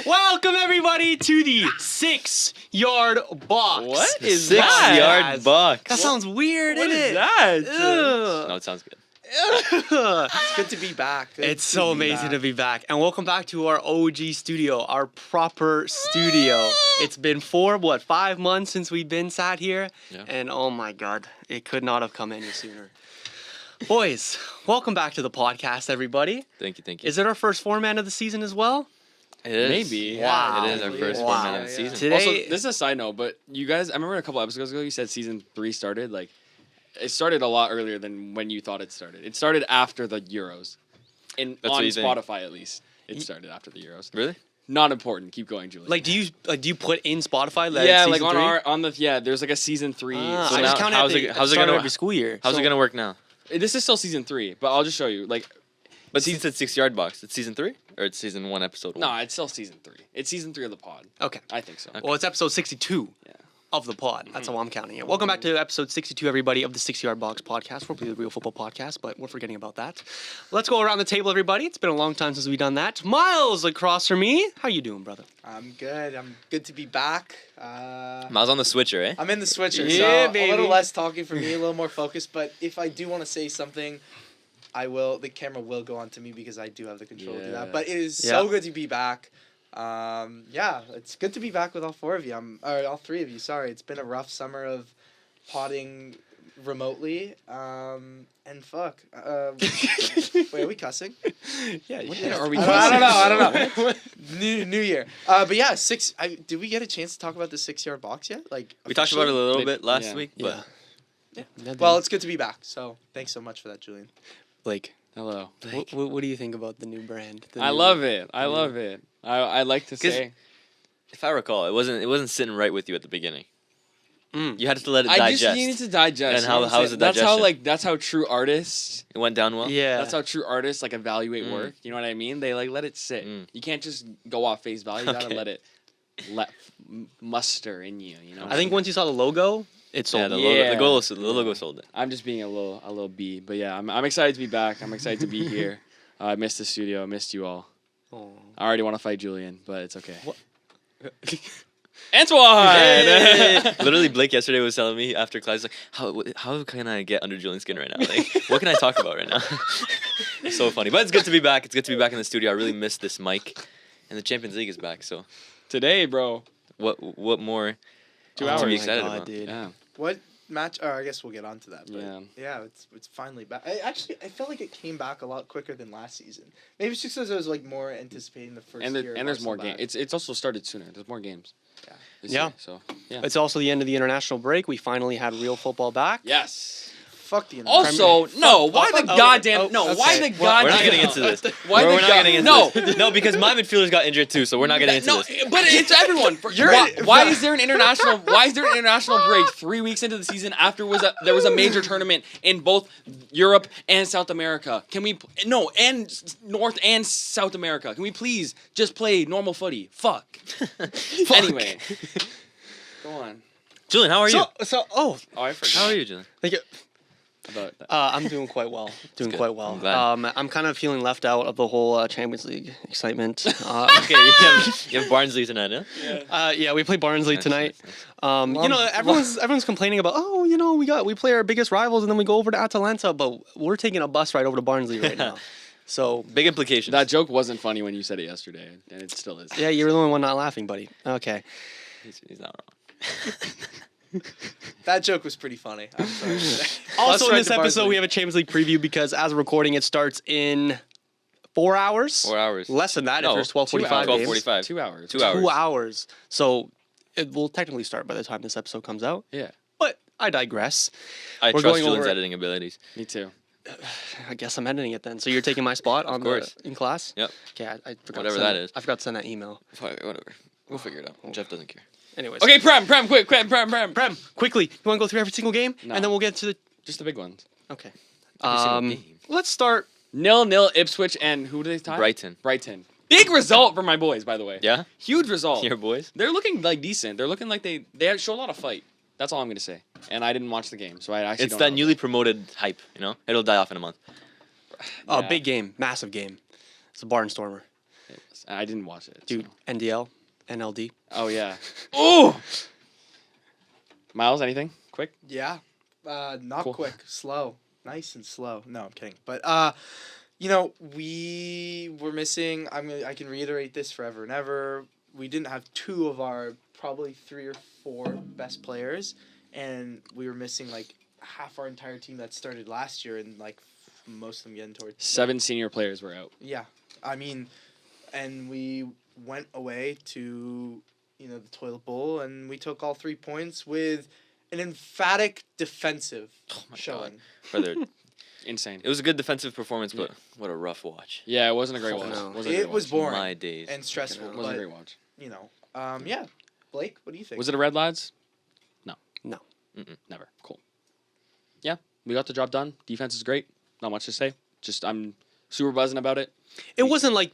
Welcome everybody to the 6-yard box. What is 6-yard box. That sounds weird, What isn't is it? that? No, it sounds good. It's good to be back. It's so amazing to be back. And welcome back to our OG studio, our proper studio. It's been 5 months since we've been sat here. Yeah. And oh my God, it could not have come any sooner. Boys, welcome back to the podcast, everybody. Thank you. Is it our first format of the season as well? It is. Maybe. Wow. It is our first Wow. format of the season. Today, Also, this is a side note, but you guys, I remember a couple episodes ago you said season 3 started. Like, it started a lot earlier than when you thought it started. It started after the Euros, That's on what you think. Spotify at least. It started after the Euros. Really? Not important. Keep going, Julie. do you put in Spotify? That yeah, it's like season on 3? there's like a season 3. Ah, So I just now, counted how's at it- the how's it start gonna of every school year. How's it gonna work now? This is still season 3, but I'll just show you. Like, But since it's 6-yard box, it's season 3 or it's season 1 episode 1? no, it's still season 3. It's season 3 of the pod. Okay. I think so. Well, it's episode 62 Yeah. of the pod. That's how I'm counting it. Welcome back to episode 62, everybody, of the 6-Yard Box podcast. We're the Real Football Podcast, but we're forgetting about that. Let's go around the table, everybody. It's been a long time since we've done that. Miles across from me. How you doing, brother? I'm good. I'm good to be back. Miles on the switcher, eh? I'm in the switcher, Yeah, so baby. a little less talking for me, a little more focused. But if I do want to say something, I will. The camera will go on to me because I do have the control to do Yeah. that. But it is Yeah. so good to be back. Yeah, it's good to be back with all 4 of you. All 3 of you. Sorry, it's been a rough summer of potting remotely. And fuck. Wait, are we cussing? Yeah, What are we I don't know. New year. But yeah, did we get a chance to talk about the 6-yard box yet? Like We talked about it a little Maybe- bit last yeah. week, Yeah. but Well, it's good to be back. So thanks so much for that, Julian. Blake, Hello. what do you think about the new brand? I love it. I love it. I like to 'Cause say. if I recall, it wasn't sitting right with you at the beginning. Mm. You had to let it I digest. just needed to digest. And you know what I'm how's saying? the digestion? That's how true artists. It went down well. Yeah. That's how true artists like evaluate Mm. work. You know what I mean? They like let it sit. Mm. You can't just go off face value. You gotta Okay. let it muster in you. You know. I think once you saw the logo, it sold. Yeah, the Yeah. logo sold it. I'm just being a little bee, but yeah, I'm excited to be back. I'm excited to be here. I missed the studio. I missed you all. Oh. I already want to fight Julian, but it's okay. What? Antoine. Hey! Literally, Blake yesterday was telling me after class, like, how can I get under Julian's skin right now? Like, what can I talk about right now? So funny. But it's good to be back. It's good to be back in the studio. I really missed this mic. And the Champions League is back, so Today, bro. what more 2 to hours. be Oh my excited God, about? dude. Yeah. What match? Oh, I guess we'll get on to that. But Yeah. yeah, it's finally back. I felt like it came back a lot quicker than last season. Maybe it's just because I was like more anticipating the first year. And there's more games. games. It's also started sooner. There's more games. Yeah. this Yeah. year, so yeah. It's also the end of the international break. We finally had real football back. Yes. Fuck the. Also, no. Why the oh, goddamn? oh, No. okay. Why the Well, goddamn? We're not getting into this. Why we're the not god- getting into no. this. No, because my midfielders got injured too, so we're not getting into No, this. but it's everyone. Why is there an international? Why is there an international break 3 weeks into the season after there was a major tournament in both Europe and South America? Can we and North and South America? Can we please just play normal footy? Fuck. Anyway, go on. Julian, how are you? Oh, I forgot. How are you, Julian? Like, about that. I'm doing quite well. good. Quite well. I'm glad. I'm kind of feeling left out of the whole Champions League excitement. Okay, you have Barnsley tonight, huh? Yeah, we play Barnsley Nice, tonight. nice, nice. Everyone's complaining about, we play our biggest rivals and then we go over to Atalanta, but we're taking a bus ride over to Barnsley right now. So Big implications. That joke wasn't funny when you said it yesterday, and it still is. yeah, you're the only one not laughing, buddy. Okay. He's not wrong. That joke was pretty funny. I'm sorry. Also, in ride this to episode, Barnsley. we have a Champions League preview because as we're recording, it starts in 4 hours. 4 hours. Less than that No, if there's 12:45 games. 12:45. 2 hours. 2 hours. 2 hours. So it will technically start by the time this episode comes out. Yeah, But I digress. I We're trust going Julian's over- editing abilities. me too. I guess I'm editing it then. So you're taking my spot on course. in class? Yep. Okay, I forgot Whatever to send that is. I forgot to send that email. Whatever. We'll figure it out. Jeff doesn't care. Anyways. Okay, Prem, quick, Prem. Prem, quickly. You want to go through every single game? No. And then we'll get to the... Just the big ones. Okay. Every single game. Let's start... 0-0 Ipswich and who do they tie? Brighton. Brighton. Big result for my boys, by the way. Yeah? Huge result. Your boys? They're looking like decent. They're looking like they show a lot of fight. That's all I'm gonna say. And I didn't watch the game, so I actually It's don't that know. newly promoted hype, It'll die off in a month. Oh, Yeah. big game. Massive game. It's a barnstormer. It was. I didn't watch it. Dude, so. NDL, NLD. Oh yeah. Oh. Miles, anything quick? Yeah. Not Cool. quick, slow, nice and slow. No, I'm kidding. But we were missing. I can reiterate this forever and ever. We didn't have two of our probably 3 or 4 best players, and we were missing like half our entire team that started last year, and like most of them getting towards 7 senior players were out. Yeah, I mean, and we went away to the toilet bowl, and we took all 3 points with an emphatic defensive showing. Brother, Insane. it was a good defensive performance, but what a rough watch. Yeah, it wasn't a great Oh, watch. no. Wasn't a It great was watch. boring My days. and stressful, It wasn't a but great watch. yeah. Blake, what do you think? Was it a red lads? No. Never. Cool. Yeah, we got the job done. Defense is great. Not much to say. Just I'm super buzzing about it. It wasn't like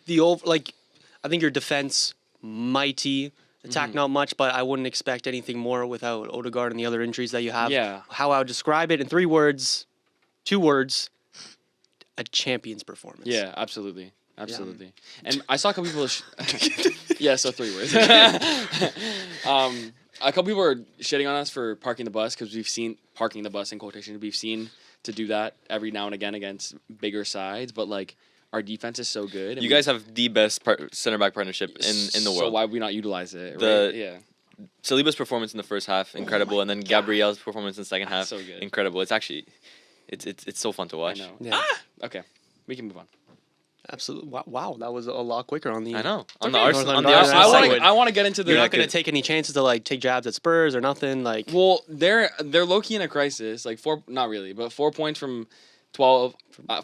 I think your defense mighty, attack not much, but I wouldn't expect anything more without Odegaard and the other injuries that you have. Yeah. How I would describe it in 3 words, 2 words, a champion's performance. Yeah, absolutely. Absolutely. And I saw a couple people. Yeah, so 3 words. A couple people are shitting on us for parking the bus because we've seen parking the bus in quotation. We've seen to do that every now and again against bigger sides, but like our defense is so good. And You guys have the best center back partnership in the world. So why would we not utilize it? The- Right? Yeah. Saliba's performance in the first half, incredible, and then Gabriel's performance in the second half, So good. incredible. It's actually, it's so fun to I watch. know. Yeah. Okay, we can move on. Absolutely. Wow, that was a lot quicker on the. I know. On okay. the Arsenal, on the Northern Arsenal Ireland side, I want to get into the. You're Yeah, not going to good. take any chances to like take jabs at Spurs or nothing. Like, Well, they're low key in a crisis. Like 4, not really, but 4 points from 12.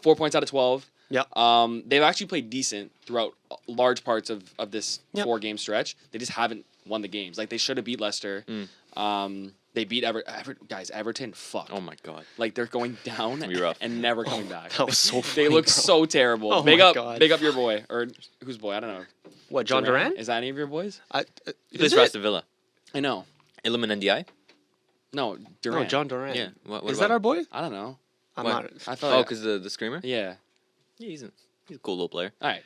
4 points out of 12. yeah. They've actually played decent throughout large parts of this Yep. 4-game stretch. They just haven't won the games. Like they should have beat Leicester. They beat Everton. Fuck. oh my god. Like they're going down Be rough. and never coming back. That was so They funny, look bro. so terrible. Oh big my up, God. big up your boy or whose boy? I don't know. What, John Duran? Is that any of your boys? He plays Is for it? Aston Villa. I know. Iliman NDI? No, No, Durant. John Duran. Yeah. What Is about that our boy? I don't know. I'm What? not. I thought. Oh, because the screamer? Yeah. Yeah, he's a cool little player. All right.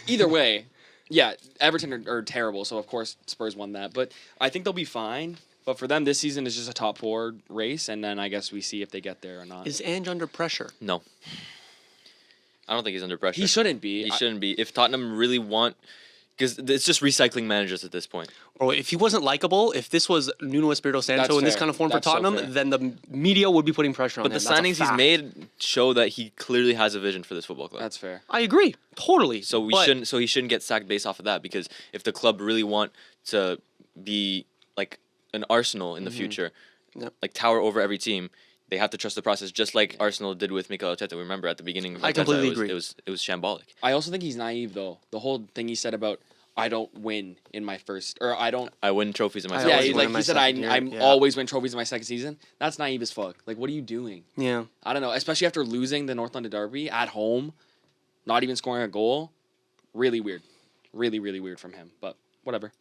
Either way, yeah, Everton are terrible, so of course Spurs won that. But I think they'll be fine. But for them, this season is just a top 4 race, and then I guess we see if they get there or not. Is Ange under pressure? No. I don't think he's under pressure. He shouldn't be. He shouldn't be. If Tottenham really want, because it's just recycling managers at this point. Or if he wasn't likable, if this was Nuno Espirito Santo That's in this fair. kind of form That's for so Tottenham, fair. then the media would be putting pressure on But him. the That's a signings he's fact. made show that he clearly has a vision for this football club. That's fair. I agree, totally. So he shouldn't get sacked based off of that, because if the club really want to be like an Arsenal in the future, Yep. like tower over every team, they have to trust the process, just like Arsenal did with Mikel Arteta. Remember at the beginning of I Arteta, completely it was, agree. It was shambolic. I also think he's naive though. The whole thing he said about I don't win in my first or I don't. I win trophies in my I second Yeah, always he, win like in my he said, I second year, I'm yeah. always win trophies in my second season. That's naive as fuck. Like, what are you doing? Yeah. I don't know. Especially after losing the North London Derby at home, not even scoring a goal. Really weird. Really, really weird from him. But whatever.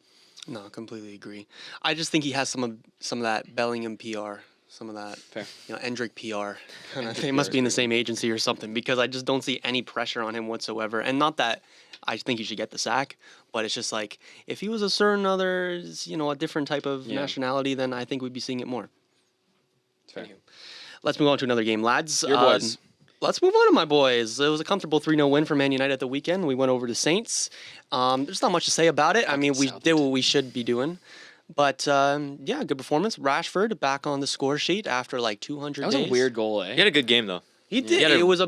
No, completely agree. I just think he has some of that Bellingham PR, some of that, Fair. Endrick PR. Endrick They must PR be in the is same agency or something, because I just don't see any pressure on him whatsoever. And not that I think he should get the sack, but it's just like if he was a certain other, a different type of Yeah. nationality, then I think we'd be seeing it more. Fair. Let's move on to another game, lads. Your boys. Let's move on to my boys. It was a comfortable 3-0 win for Man United at the weekend. We went over to Saints. There's not much to say about it. I mean, we did what we should be doing. But, yeah, good performance. Rashford back on the score sheet after like 200 That was days. a weird goal, eh? He had a good game though. He did. He had It was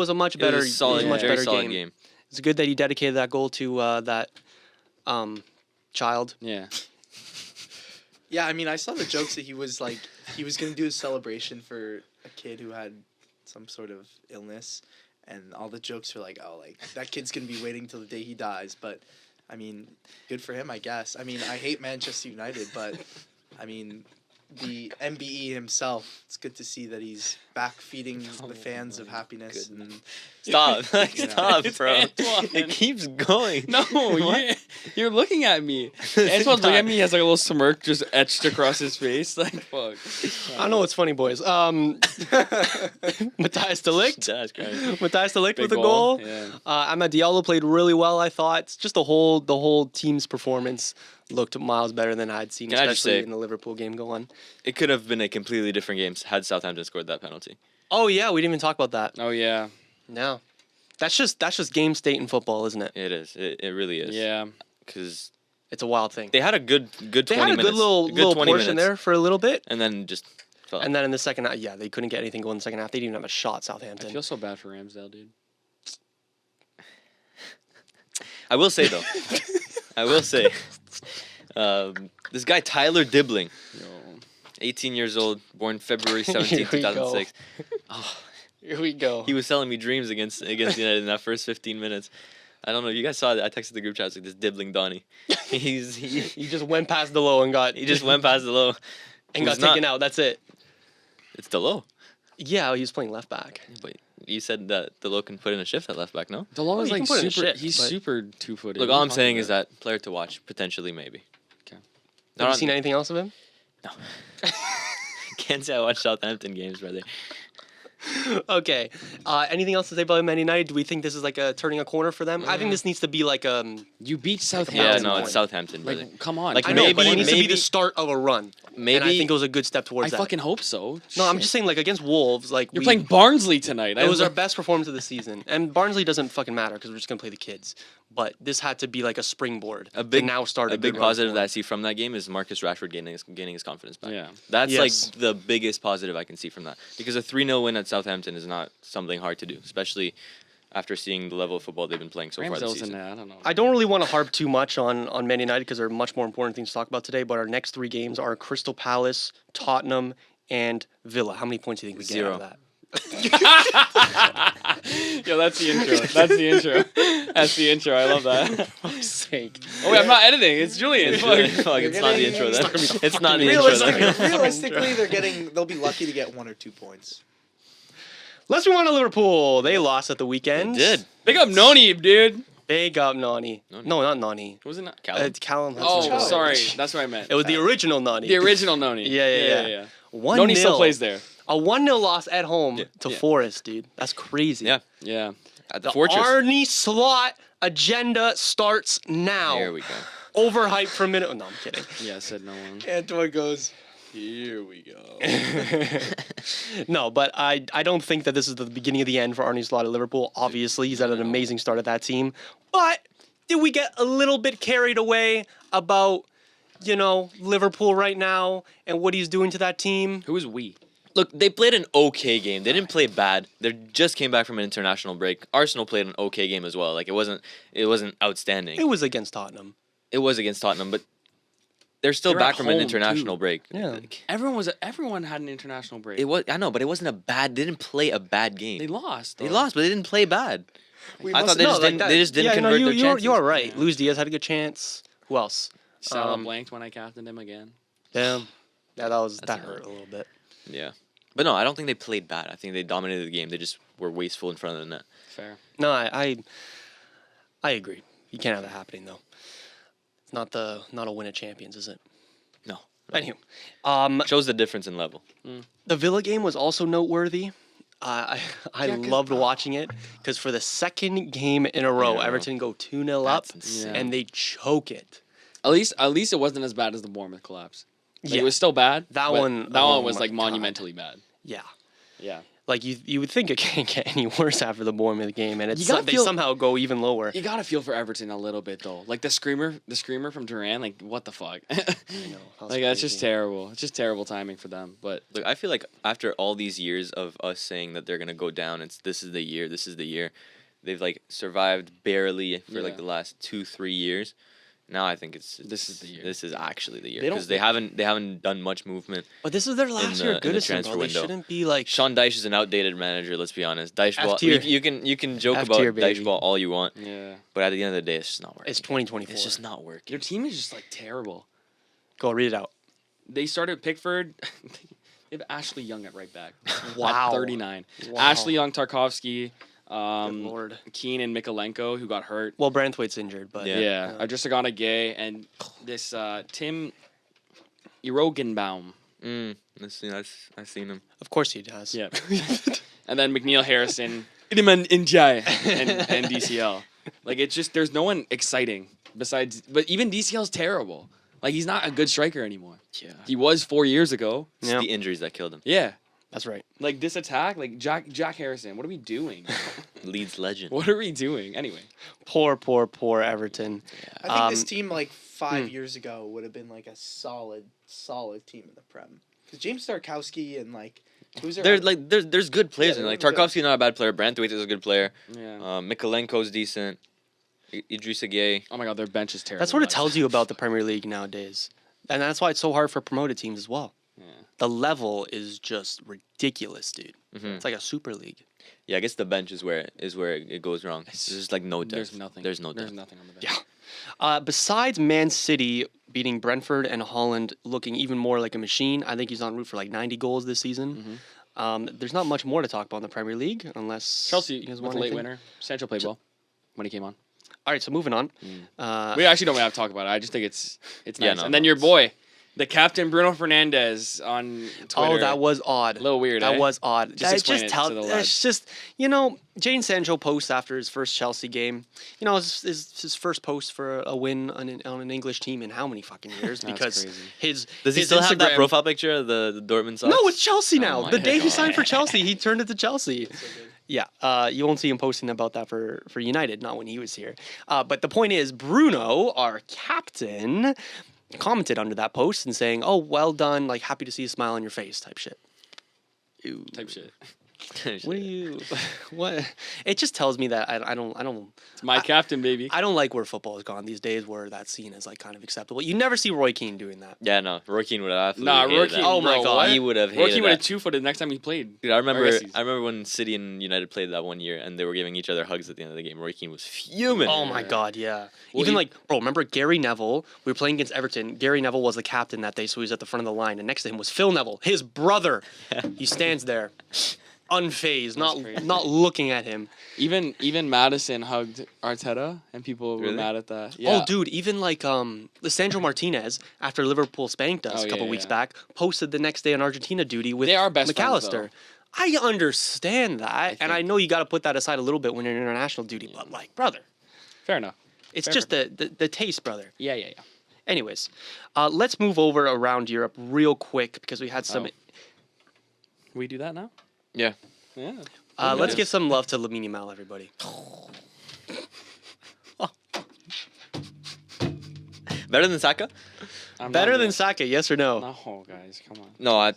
a much better, It was solid, a much very better solid game. game. It's good that he dedicated that goal to that child. Yeah. Yeah, I mean, I saw the jokes that he was gonna do a celebration for a kid who had some sort of illness, and all the jokes were like, oh, like that kid's gonna be waiting till the day he dies. But, I mean, good for him, I guess. I mean, I hate Manchester United, but, I mean, the MBE himself, it's good to see that he's back feeding the fans of happiness, and Stop. Like, Yeah. stop, It's bro. Antoine. It keeps going. No, you're looking at me. Antoine's looking at me. He has like a little smirk just etched across his face. Like, fuck. I know what's funny, boys. Matthias de Ligt. That's crazy. Matthias de Ligt Big with a ball, goal. yeah. Amad Diallo played really well, I thought. It's just the whole team's performance looked miles better than I'd seen, Can I just especially say- in the Liverpool game going. It could have been a completely different game had Southampton scored that penalty. Oh yeah, we didn't even talk about that. Oh yeah. No. That's just game state in football, isn't it? It is. It really is. Yeah. Because It's a wild thing. they had a good 20 They had a minutes. good little 20 portion minutes, there for a little bit. and then just fell. And then in the second half, yeah, they couldn't get anything going in the second half. They didn't even have a shot, I Southampton. feel so bad for Ramsdale, dude. I will say though, this guy Tyler Dibbling, Yo. 18 years old, born February 17th, Here we go. 2006. Here we go. He was selling me dreams against United in that first 15 minutes. I don't know if you guys saw that. I texted the group chat. I was like, this Dibbling Donnie. he He just went past the low and got just went past the low. and got Who's not- taken out. That's it. It's the low. Yeah, he was playing left back. But you said that the low can put in a shift at left back, no? DeLong is you like can put it in super. shit, He's but- super 2-footed. Look, What are all you I'm saying talking is about? that player to watch, potentially, maybe. Okay. Not Have you on- seen anything else of him? No. Can't say I watch Southampton games, brother. Okay. Anything else to say about Man United? Do we think this is like a turning a corner for them? I think this needs to be like You beat Yeah, Southampton. no, point. it's Southampton, brother. Like, come on. Like, I know, but it maybe- needs to be the maybe- start of a run. Maybe And I think it was a good step I towards that. fucking hope so. No, I'm Shit. just saying, like against Wolves, like You're playing Barnsley tonight. It was our best performance of the season, and Barnsley doesn't fucking matter because we're just gonna play the kids. But this had to be like a springboard a big to now start a good big run positive that I forward. see from that game is Marcus Rashford gaining his confidence back. Yeah. That's Yes. like the biggest positive I can see from that, because a 3-0 win at Southampton is not something hard to do, especially after seeing the level of football they've been playing so far this Ramsdale's in season. there. I don't know. I don't really want to harp too much on Man United because there are much more important things to talk about today. But our next three games are Crystal Palace, Tottenham, and Villa. How many points do you think we get out of 0. that? Yo, that's the intro. That's the intro. That's the intro. I love that. fuck's sake. Oh wait, I'm not editing. It's Julian. It's, Fuck. fuck, it's not the getting- intro it's then. not gonna It's not the intro then. Realistically, they'll be lucky to get 1 or 2 points. Let's move on to Liverpool. They lost at the weekend. They did. Big up Noni, dude. They got Nani. Nani. No, not Nani. Was it not? Callum. It's Callum. Oh, Hudson-Odoi. sorry. That's what I meant. It was the original Nani. The original Noni. Yeah. 1-0. Noni still plays there. A 1-0 loss at home to Yeah. Forest, dude. That's crazy. Yeah. Yeah. At The the Fortress. Arnie Slot agenda starts now. There we go. Overhyped for a minute. Oh, no, I'm kidding. Yeah, said no one. Antoine goes, here we go. No, but I don't think that this is the beginning of the end for Arnie Slot at Liverpool. Obviously, he's had an amazing start at that team. But did we get a little bit carried away about, Liverpool right now and what he's doing to that team? Who is we? Look, they played an okay game. They didn't play bad. They just came back from an international break. Arsenal played an okay game as well. Like it wasn't outstanding. It was against Tottenham. It was against Tottenham, but they're still They're back at from an home, international too. break. Yeah. Like, Everyone had an international break. I know, but it wasn't a bad. They didn't play a bad game. They lost. They though. lost, but they didn't play bad. We I must thought they know, just like didn't. that- They just didn't Yeah, no, convert their chances. you are right. Yeah. Luis Diaz had a good chance. Who else? Salah Um, blanked when I captained him again. Yeah, that That's hurt a little bit. Yeah, but no, I don't think they played bad. I think they dominated the game. They just were wasteful in front of the net. Fair. No, I agree. You can't have that happening though. It's not a win of champions, is it? No, Anywho, shows the difference in level. the Villa game was also noteworthy. I Yeah, 'cause- loved watching it because for the second game in a row, Yeah. Everton go 2-0 up That's insane. and they choke it. At least it wasn't as bad as the Bournemouth collapse. Like, Yeah. It was still bad. That but one- That oh one was my like God. monumentally bad. Yeah. Yeah. Like you would think it can't get any worse after the Bournemouth game, and You gotta they feel- somehow go even lower. You gotta feel for Everton a little bit though. Like the screamer from Duran. Like what the fuck? I know, that was Like that's just crazy. terrible. It's just terrible timing for them. But Look, I feel like after all these years of us saying that they're gonna go down, this is the year. They've like survived barely for like Yeah. the last 2-3 years. Now I think This is the year. This is actually the year They don't- because they haven't done much movement. But this is their last the- year in at the Goodison, transfer bro. They window. shouldn't be like. Sean Dyche is an outdated manager. Let's be honest. Dyche ball. F-tier. You can joke F-tier, about Dyche baby. ball all you want, yeah, but at the end of the day, it's just not working. It's 2024. It's just not working. their team is just like terrible. Go read it out. They started Pickford. They have Ashley Young at right back. Wow. At 39. Wow. Ashley Young, Tarkovsky, Good Lord. Keane and Mikolenko, who got hurt. Well, Branthwaite's injured, but Yeah. Adriana Gay and this Tim Erogenbaum. I've seen him. of course he does. Yeah. And then McNeil Harrison, Iliman Njai, and DCL. Like, it's just, there's no one exciting besides, but even DCL's terrible. Like, he's not a good striker anymore. Yeah. He was 4 years ago. It's Yeah. the injuries that killed him. Yeah. That's right. Like, this attack, like, Jack Harrison, what are we doing? Leeds legend. What are we doing? Anyway. Poor Everton. I think this Um, team like 5 years ago would have been like a solid team in the Prem. Because James Starkowski and like who's There's good players in they're like good. Tarkovsky's not a bad player. Branthwaite is a good player. Yeah. Mikolenko's decent. Idrissa Gueye. Oh my God, their bench is terrible. That's what it guys. tells you about the Premier League nowadays. And that's why it's so hard for promoted teams as well. Yeah. The level is just ridiculous, dude. Mhm. It's like a super league. Yeah, I guess the bench is where it goes wrong. There's just like no depth. There's nothing. There's no There's depth. nothing on the bench. Yeah. Besides Man City beating Brentford and Holland looking even more like a machine, I think he's en route for like 90 goals this season. There's not much more to talk about in the Premier League unless Chelsea you guys with want a late anything. winner. Sancho played well when he came on. All right, so moving on. We actually don't have to talk about it. I just think it's Yeah, nice. no, And then no, your it's- boy, the captain Bruno Fernandes on Twitter. Oh, that was odd. a little weird. That eh? was odd. Just That explain it to the it's lads. just Jadon Sancho posts after his first Chelsea game. His first post for a win on an English team in how many fucking years? That's Because crazy. his Does he his still have that Instagram- profile picture of the Dortmund socks? No, it's Chelsea now. my The day he God. signed for Chelsea, he turned it to Chelsea. Yeah, you won't see him posting about that for United, not when he was here. But the point is, Bruno, our captain, commented under that post and saying, "Oh, well done, like happy to see a smile on your face," type shit. Ew. Type shit. What do you? What? It just tells me that I don't It's my captain, baby. I don't like where football has gone these days, where that scene is like kind of acceptable. You never see Roy Keane doing that. Yeah, no. Roy Keane would have Nah, absolutely Roy hated Keane. that. Oh my bro, God. what? He would have Roy hated Keane would have that. two-footed next time he played. Dude, I remember guess he's- when City and United played that one year and they were giving each other hugs at the end of the game. Roy Keane was fuming. Oh my God, yeah. Well, Even he- like, bro, remember Gary Neville? We were playing against Everton. Gary Neville was the captain that day, so he was at the front of the line, and next to him was Phil Neville, his brother. He stands there, unfazed, crazy. not looking at him. Even Madison hugged Arteta, and people were Really? mad at that. Oh, dude, even like Lisandro Martinez, after Liverpool spanked us Oh, a couple yeah, weeks yeah. back, posted the next day on Argentina duty with They are best friends, McAllister. though. I understand that, and I think. know you got to put that aside a little bit when you're in international duty, but like, brother, Fair enough. it's Fair, just the taste, brother. Yeah. Anyways, let's move over around Europe real quick because we had some. We do that now? Yeah. Yeah. Let's give some love to Lamine Yamal, everybody. Better than Saka? I'm Better not than doing Saka, yes or no? No, guys, come on. No,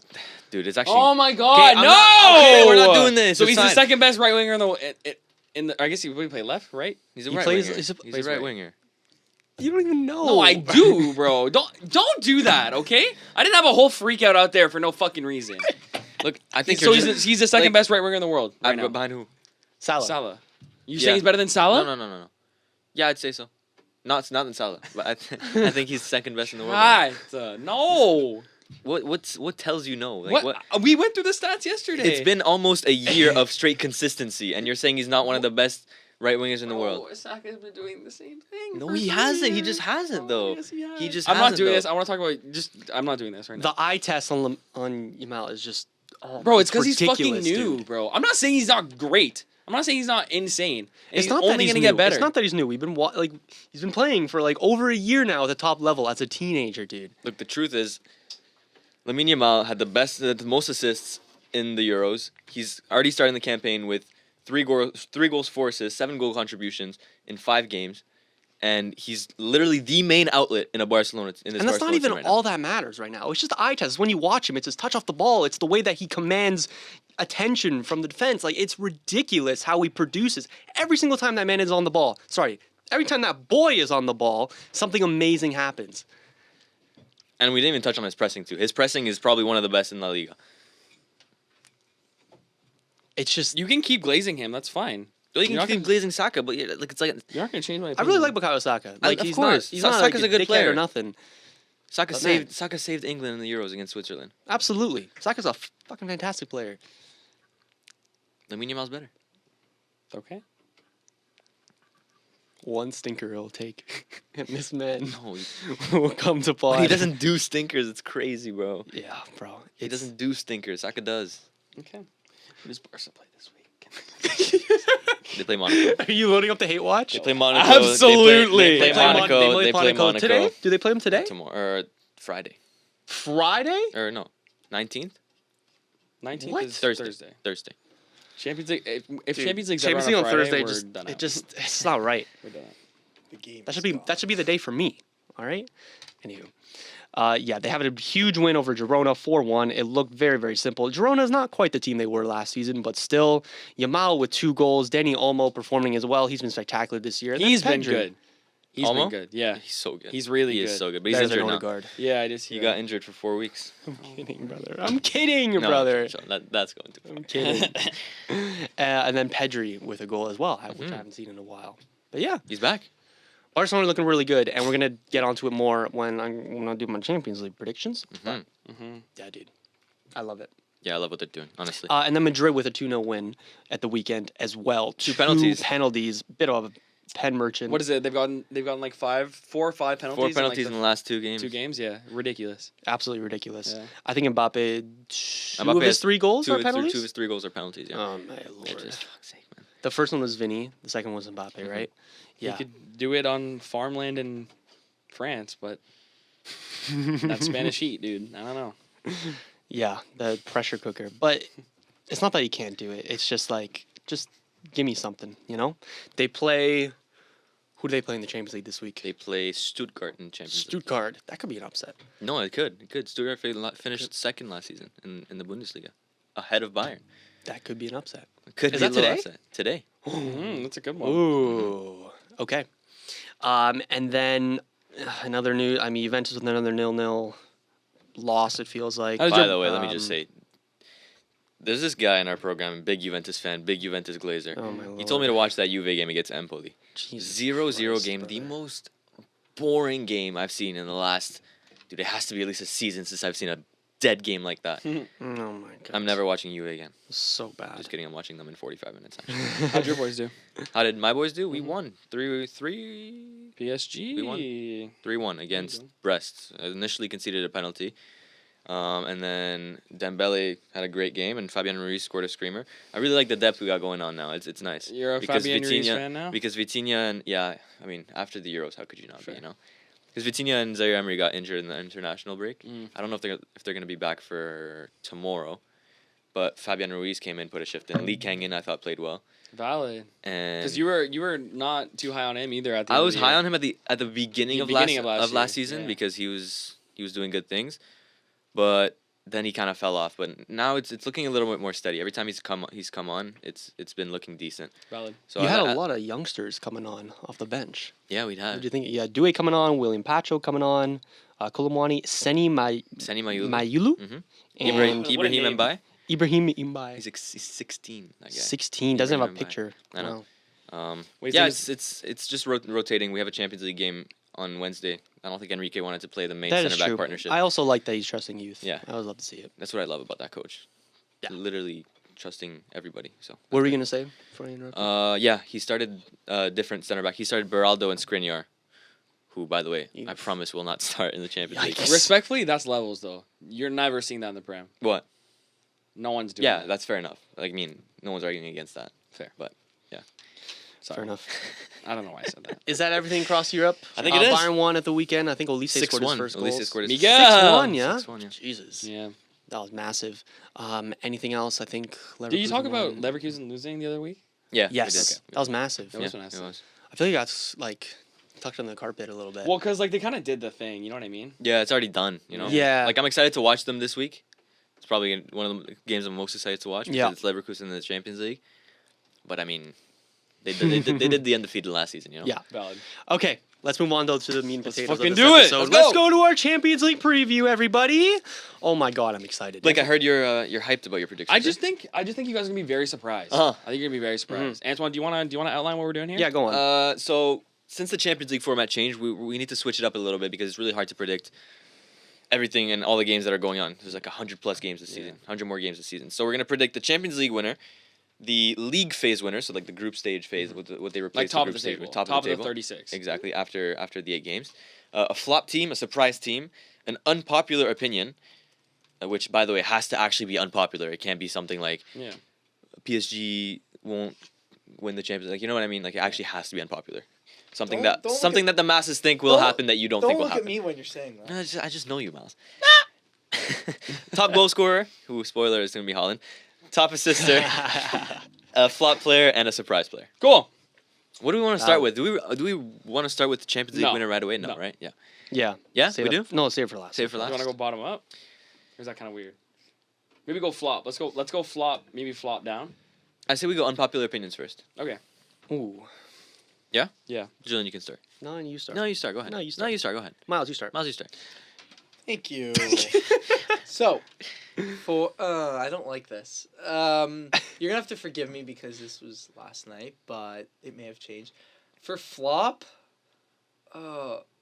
dude, it's actually. Oh my God, I'm no! not- okay, we're not doing this. So It's he's the fine. second best right winger in the. I guess he would play left, right? He's a He right plays- winger. he's a- He's plays a right right. winger. You don't even know. No, I do, bro. Don't do that, okay? I didn't have a whole freak out there for no fucking reason. Look, I think So you're he's the second like- best right winger in the world right now. behind who? Salah. Salah. You Yeah. saying he's better than Salah? No. Yeah, I'd say so. Not than Salah, but I think he's second best in the world. right Right. No. now. What tells you no? Like, What? We went through the stats yesterday. It's been almost a year of straight consistency, and you're saying he's not one of the best right wingers in the world. Saka's been doing the same thing. No, for he 3 hasn't. He years. just hasn't, Oh, though. yes, he has. He just I'm not hasn't, doing though. this. I want to talk about I'm not doing this right now. The eye test on Yamal is just. Oh, Bro, it's because he's fucking ridiculous, new, dude. bro. I'm not saying he's not great. I'm not saying he's not insane. It's he's not only that he's gonna new. get better. It's not that he's new. He's been playing for like over a year now at the top level as a teenager, dude. Look, the truth is, Lamine Yamal had the most assists in the Euros. He's already starting the campaign with 3 goals, 4 assists, 7 goal contributions in 5 games, and he's literally the main outlet in Barcelona. In this And that's not Barcelona even team right all that matters right now. It's just the eye test. When you watch him, it's his touch off the ball. It's the way that he commands attention from the defense. Like, it's ridiculous how he produces. Every single time that man is on the ball, every time that boy is on the ball, something amazing happens. And we didn't even touch on his pressing too. His pressing is probably one of the best in La Liga. It's just, You can keep glazing him. That's fine. Well, you You're can not keep glazing Saka, but like it's like You're not gonna change my I opinion. really like Bukayo Saka. Like, of he's course. not, he's not Saka's like a good dickhead player. or nothing. Saka But man. saved England in the Euros against Switzerland. Absolutely. Saka's a fucking fantastic player. Lamine Yamal's better. Okay. One stinker he'll take, and this man No, will come to pod. he doesn't do stinkers. It's crazy, bro. Yeah, bro. He doesn't do stinkers. Saka does. Okay. Who does Barca play this week? They play Monaco. Are you loading up the hate watch? They play Monaco. Absolutely. They play Monaco. They play Monaco today. Do they play them today? tomorrow or Friday Friday? or no, 19th. 19th What? is Thursday. Champions League. If Dude, Champions League's Champions ever League on on Friday, Thursday we're just done out. it's not right. We're done. The game. That should be the day for me. All right. Anywho, yeah, they have a huge win over Girona, 4-1. It looked very, very simple. Girona's not quite the team they were last season, but still, Yamal with 2 goals. Danny Olmo performing as well. He's been spectacular this year. And then He's been Pedri. good. He's Almo? been good. Yeah. He's so good. He's really he good. is so good. But he's There's injured an now. Odegaard. Yeah, I just He got injured for 4 weeks. I'm kidding, brother. I'm kidding, No, brother. that's going too far. I'm kidding. And then Pedri with a goal as well, which I Mhm. haven't seen in a while. But yeah, He's back. Barcelona looking really good, and we're gonna get onto it more when I do my Champions League predictions. hmm Yeah, dude, I love it. Yeah, I love what they're doing. Honestly, And then Madrid with a 2-0 win at the weekend as well. Two penalties. Penalties. Bit of a pen merchant. What is it? They've gotten like 4 or 5 penalties. 4 in, penalties like, in the last 2 games. 2 games. Yeah, ridiculous. Absolutely ridiculous. Yeah. I think Mbappe, 2 of Mbappe his has 3 goals Two are of penalties. 2 of his 3 goals are penalties. Yeah. Oh my Yeah, lord. just fuck's sake, man. The first one was Vinny. The second was Mbappe, right? Yeah. He could do it on farmland in France, but that Spanish heat, dude. I don't know. Yeah, the pressure cooker. But it's not that he can't do it. It's just like, just give me something, you know? They play. Who do they play in the Champions League this week? They play Stuttgart in Champions League. Stuttgart. That could be an upset. No, it could. It could. Stuttgart finished second last season in the Bundesliga, ahead of Bayern. That could be an upset. It could Is be that a little today? upset. Today. That's a good one. Ooh. Okay. And then another new. I mean, Juventus with another 0-0 loss. It feels like. How's By your- the way, let me just um, say, there's this guy in our program, big Juventus fan, big Juventus glazer. Oh my lord. He told me to watch that Juve game against Empoli. Jesus 0-0 Christ, game, the brother. most boring game I've seen in the last. Dude, it has to be at least a season since I've seen a dead game like that. Oh my god. I'm never watching Juve again. So bad. Just kidding. I'm watching them in 45 minutes. Actually. How'd your boys do? How did my boys do? We Mm-hmm. won 3-1 PSG. We won. against go. Brest. I initially conceded a penalty. And then Dembele had a great game, and Fabian Ruiz scored a screamer. I really like the depth we got going on now. It's nice. You're a Because Fabian Ruiz Vitinha- fan now? Because Vitinha and I mean after the Euros, how could you not Fair. be? You know, because Vitinha and Zaire Emery got injured in the international break. Mm. I don't know if they're gonna be back for tomorrow, but Fabian Ruiz came in, put a shift in. Lee Kangin I thought played well, Valid. and Because you were not too high on him either at the I end was of the high year. on him at the beginning, The of, beginning of last last season year, yeah. because he was doing good things, but then he kind of fell off. But now it's looking a little bit more steady. Every time he's come on, it's been looking decent. Valid. So You I- had I- a lot of youngsters coming on off the bench. Yeah, we'd What have do you think? Yeah, Due coming on, William Pacho coming on, Kolomwani, Seni Seni Mayulu, Mayulu, Mhm. and What a Ibrahim name. Mbaye. Ibrahim Imbai. He's 16. That guy. 16, doesn't have a Ibrahim Mbaye. picture. I know. Wow. Wait, Yeah, so it's just rotating. We have a Champions League game on Wednesday. I don't think Enrique wanted to play the main That is center back true. partnership. I also like that he's trusting youth. Yeah. I always love to see it. That's what I love about that coach. Yeah. Literally trusting everybody. So. What were you gonna say before I interrupted? Yeah, he started different center back. He started Beraldo and Skriniar, who, by the way, I Oof. promise will not start in the Champions League. Yikes. respectfully, that's levels though. You're never seeing that in the Prem. What? No one's doing Yeah, that. that's fair enough. Like, I mean, no one's arguing against that. Fair. But Sorry. Fair enough. I don't know why I said that. Is that everything across Europe? I think it is. Bayern won at the weekend. I think Olise scored his 6-1. first Olise goal. scored his Miguel! 6-1, yeah? 6-1, yeah. Jesus. Yeah. That was massive. Anything else? I think Leverkusen Did you talk about won. Leverkusen losing the other week? Yeah. we Yes. did. That was massive. That Yeah, was massive. it was. I feel like that's like tucked under the carpet a little bit. Well, because like they kind of did the thing. You know what I mean? Yeah, it's already done, you know? Yeah. Like, I'm excited to watch them this week. It's probably one of the games I'm most excited to watch because Yeah. it's Leverkusen in the Champions League. But, I mean, they did the undefeated last season, you know? Yeah. Valid. Okay, let's move on though to the meat and Let's potatoes. fucking of this do it. episode. Let's Go to our Champions League preview, everybody. Oh my God, I'm excited. Blake, I heard you're hyped about your predictions. I just think you guys are gonna be very surprised. Uh-huh. I think you're gonna be very surprised. Antoine, do you wanna outline what we're doing here? Yeah, go on. So since the Champions League format changed, we need to switch it up a little bit because it's really hard to predict everything and all the games that are going on. There's like 100+ games this season, 100 more games this season. So we're gonna predict the Champions League winner, the league phase winner, so like the group stage phase, what they replaced Like top the of group the stage table. with, top Top of the table. 36. Exactly, after the 8 games. A flop team, a surprise team, an unpopular opinion, which, by the way, has to actually be unpopular. It can't be something like Yeah. PSG won't win the Champions League. Like, you know what I mean? Like, it actually has to be unpopular. Something Don't look something at- that the masses think will don't- happen that you don't Don't think will look at happen. me when you're saying that. No, I just know you, Miles. Top goal scorer, who, spoiler, is going to be Holland. Top assister, a flop player, and a surprise player. Cool. What do we want to start with? Do we want to start with the Champions League No. winner right away? No, No. right? Yeah. Yeah. Yeah, Save we it- do? No, save it for last. Save it for You last. want to go bottom up? Or is that kind of weird? Maybe go flop. Let's go flop. Maybe flop down. I say we go unpopular opinions first. Okay. Ooh. Yeah. Julian, you can start. No, you start. No, you start. Go ahead. No, you start. No, you start. Go ahead. Miles, you start. Miles, you start. Thank you. So, I don't like this. You're gonna have to forgive me because this was last night, but it may have changed. For flop,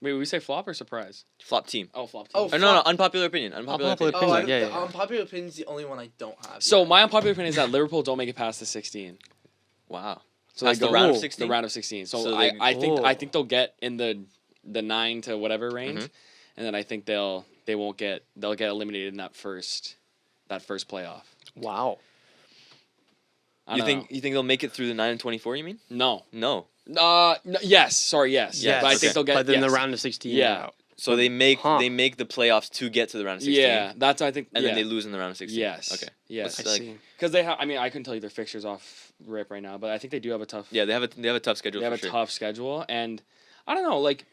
Wait, we say flop or surprise? Flop team. Oh, flop. Oh, Team. Or no, unpopular opinion. Unpopular Unpopular opinion. opinion. Yeah, the yeah. unpopular opinion is the only one I don't have. So yet. my unpopular opinion is that Liverpool don't make it past the 16. Wow. So Past they the go- round of the 16? round of 16. So, So I they- I think they'll get in the 9 to whatever range, Mhm. and then I think they'll get eliminated in that first playoff. Wow. I You don't think they'll make it through the 9 and 24? You mean? know. No. No. Yes. Sorry. Yes. Yes, But I okay. think they'll get. But then yes. the round of 16. Yeah. So they make Huh. the playoffs to get to the round of 16. Yeah. That's I think. And yeah. then they lose in the round of 16. Yes. Okay. Yes. I Like- see. Because they have. I mean, I couldn't tell you their fixtures off rip right now, but I think they do have a tough. Yeah, they have a tough schedule They have for a sure. tough schedule, and I don't know. Like,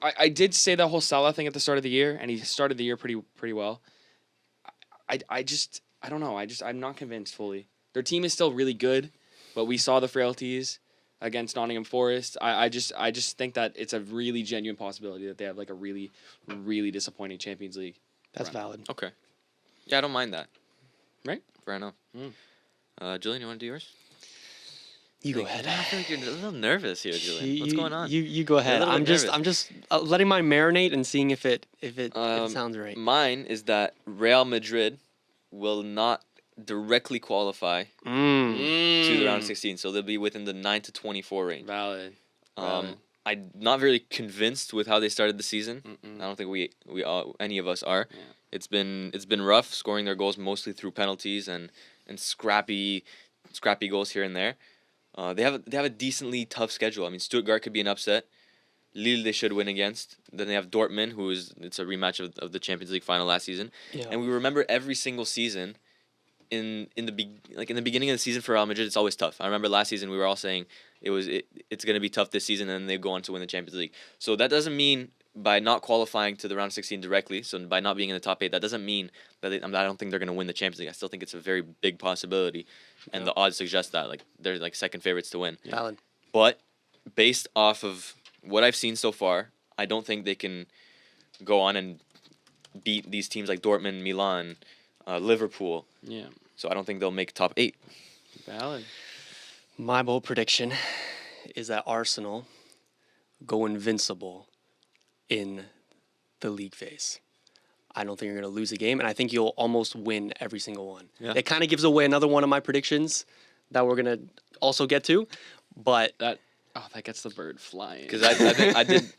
I did say that whole Salah thing at the start of the year, and he started the year pretty well. I don't know. I'm not convinced fully. Their team is still really good, but we saw the frailties against Nottingham Forest. I just think that it's a really genuine possibility that they have like a really, really disappointing Champions League. That's run. valid. Okay. Yeah, I don't mind that. Right? Fair enough. Julian, you want to do yours? You go Like, ahead. I feel like you're a little nervous here, Julian. What's going on? You go ahead. little I'm bit just letting mine marinate and seeing if it sounds right. Mine is that Real Madrid will not directly qualify to the round of 16, so they'll be within the 9 to 24 range. Valid. Valid. I'm not very convinced with how they started the season. Mm-mm. I don't think we all, any of us are. Yeah. It's been rough scoring their goals mostly through penalties and scrappy goals here and there. They have a decently tough schedule. I mean, Stuttgart could be an upset. Lille they should win against. Then they have Dortmund, it's a rematch of the Champions League final last season. Yeah. And we remember every single season, in the beginning of the season for Real Madrid, it's always tough. I remember last season we were all saying it's going to be tough this season, and they go on to win the Champions League. So that doesn't mean by not qualifying to the round of 16 directly, so by not being in the top 8, that doesn't mean that I don't think they're going to win the Champions League. I still think it's a very big possibility, and the odds suggest that they're like second favorites to win. Valid. But based off of what I've seen so far, I don't think they can go on and beat these teams like Dortmund, Milan, Liverpool. Yeah. So I don't think they'll make top 8. Valid. My bold prediction is that Arsenal go invincible in the league phase. I don't think you're going to lose a game, and I think you'll almost win every single one. Yeah. It kind of gives away another one of my predictions that we're going to also get to, but That gets the bird flying. Because I did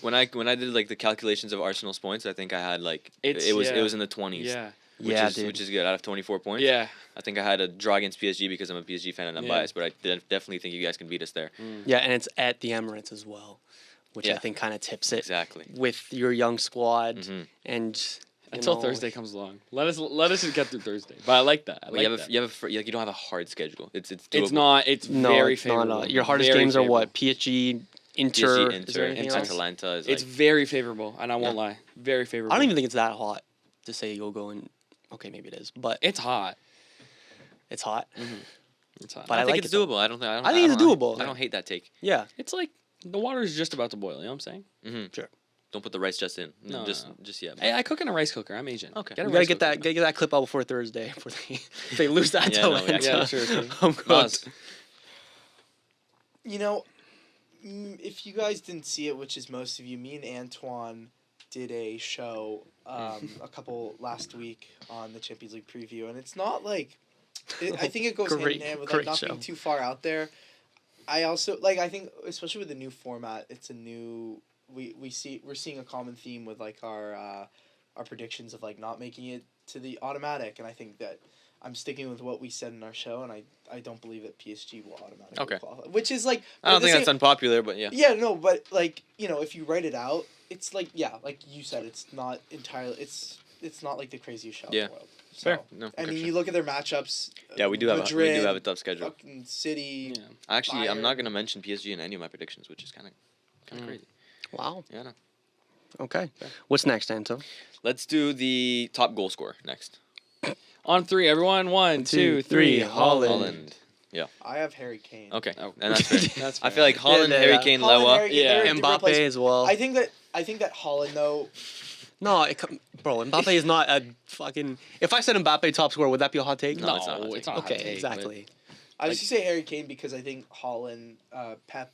when I did like the calculations of Arsenal's points, I think I had like it was in the 20s. Yeah. Which is good out of 24 points. Yeah. I think I had a draw against PSG because I'm a PSG fan and I'm Yeah. biased, but I definitely think you guys can beat us there. yeah, and it's at the Emirates as well, which I Yeah. think kind of tips it Exactly. with your young squad Mhm. and you Until know, Thursday comes along. Let us just get through Thursday. But I like that. But you don't have a hard schedule. It's doable. It's not. It's No, very it's favorable. not. Your hardest Very games are what? favorable. PSG, Inter. PSG, Is there Inter, anything and else? Atalanta is It's like very favorable, and I won't lie. Very favorable. I don't even think it's that hot to say you'll go in. Okay, maybe it is, but It's hot. it's hot. It's hot. But I think like it's it, though. doable. I don't think I think it's doable. I don't hate that take. Yeah, It's like the water is just about to boil. You know what I'm saying? Mm-hmm. Sure. Don't put the rice just in. No, just no. yet. Hey, I cook in a rice cooker. I'm Asian. Okay. Get a you gotta rice get cooker. that clip out before Thursday. Before they lose that Yeah, to no, Atlanta. Yeah, sure. I'm good. Miles, You know, if you guys didn't see it, which is most of you, me and Antoine did a show a couple last week on the Champions League preview, and it's not like I think it goes hand in hand with like, not being too far out there. I also I think especially with the new format, it's a new we're seeing a common theme with like our predictions of like not making it to the automatic, and I think that I'm sticking with what we said in our show, and I don't believe that PSG will automatically qualify. Which is like I don't think that's unpopular, but yeah. Yeah, no, but like if you write it out, it's like like you said, it's not entirely it's not like the craziest show in the world. So, fair. No, I mean, you look at their matchups. Yeah, we do Madrid, have a tough schedule. Fucking City. Yeah. Actually, Bayern. I'm not gonna mention PSG in any of my predictions, which is kind of crazy. Wow. Yeah, no. Okay. What's next, Anto? Let's do the top goal scorer next. On 3, everyone. 1, 2, 3. Holland. Yeah. I have Harry Kane. Okay. Oh. And that's fair. That's I fair. feel like Holland, Yeah, Harry Kane, Holland, Lewa. Harry Kane, Yeah. they're in different Mbappe places. as well. I think that Holland though. No, bro, Mbappe is not a fucking. If I said Mbappe top scorer, would that be a hot take? No, it's not a hot it's take. not a hot Okay, take, exactly. I was just say Harry Kane because I think Holland, Pep,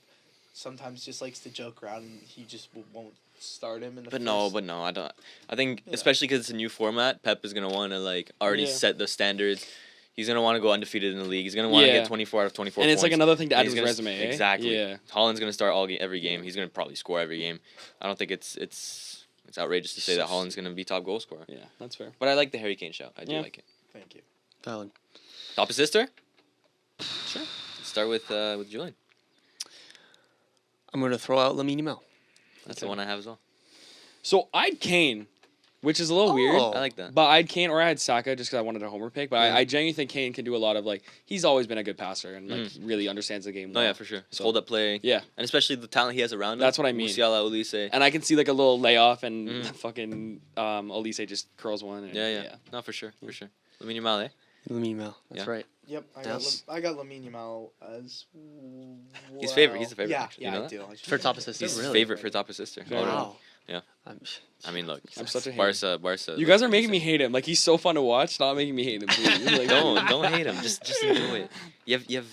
sometimes just likes to joke around and he just won't start him in the. But first. no, I don't. I think Yeah. especially because it's a new format, Pep is gonna want to like already Yeah. set the standards. He's gonna want to go undefeated in the league. He's gonna want to Yeah. get 24 out of 24 And it's like points. another thing to add to He's his gonna resume. Eh? Exactly. Yeah. Holland's gonna start every game. He's gonna probably score every game. I don't think it's outrageous to say that Holland's gonna be top goal scorer. Yeah, that's fair. But I like the Harry Kane shout. I do Yeah. like it. Thank you. Valid. Top assister? Sure. Let's start with Julian. I'm going to throw out Lamine Yamal. That's the one I have as well. So I'd Kane, which is a little weird. Oh. I like that. But I'd Kane or I had Saka just because I wanted a homer pick. But I genuinely think Kane can do a lot of like he's always been a good passer and like really understands the game. No, well. yeah, for sure. His So- hold up play. Yeah, And especially the talent he has around him. That's what I mean. Musiala, Olise. and I can see like a little layoff and fucking Elise just curls one. And, Yeah. No, for sure. For sure. Lamine Yamal, eh? Lamine Yamal. That's Yeah. right. Yep, Yes. I got Lamine Yamal as He's favorite. He's the favorite, Yeah, actually. yeah, You know I that? do. I just- For top assist, He's really? favorite for top assister. Fair Oh, enough. Wow. Yeah. I mean, look. I'm such a hater. Barca. You guys are making me hate him. Like he's so fun to watch. Stop making me hate him, please. Like, Don't hate him. Just enjoy it. You have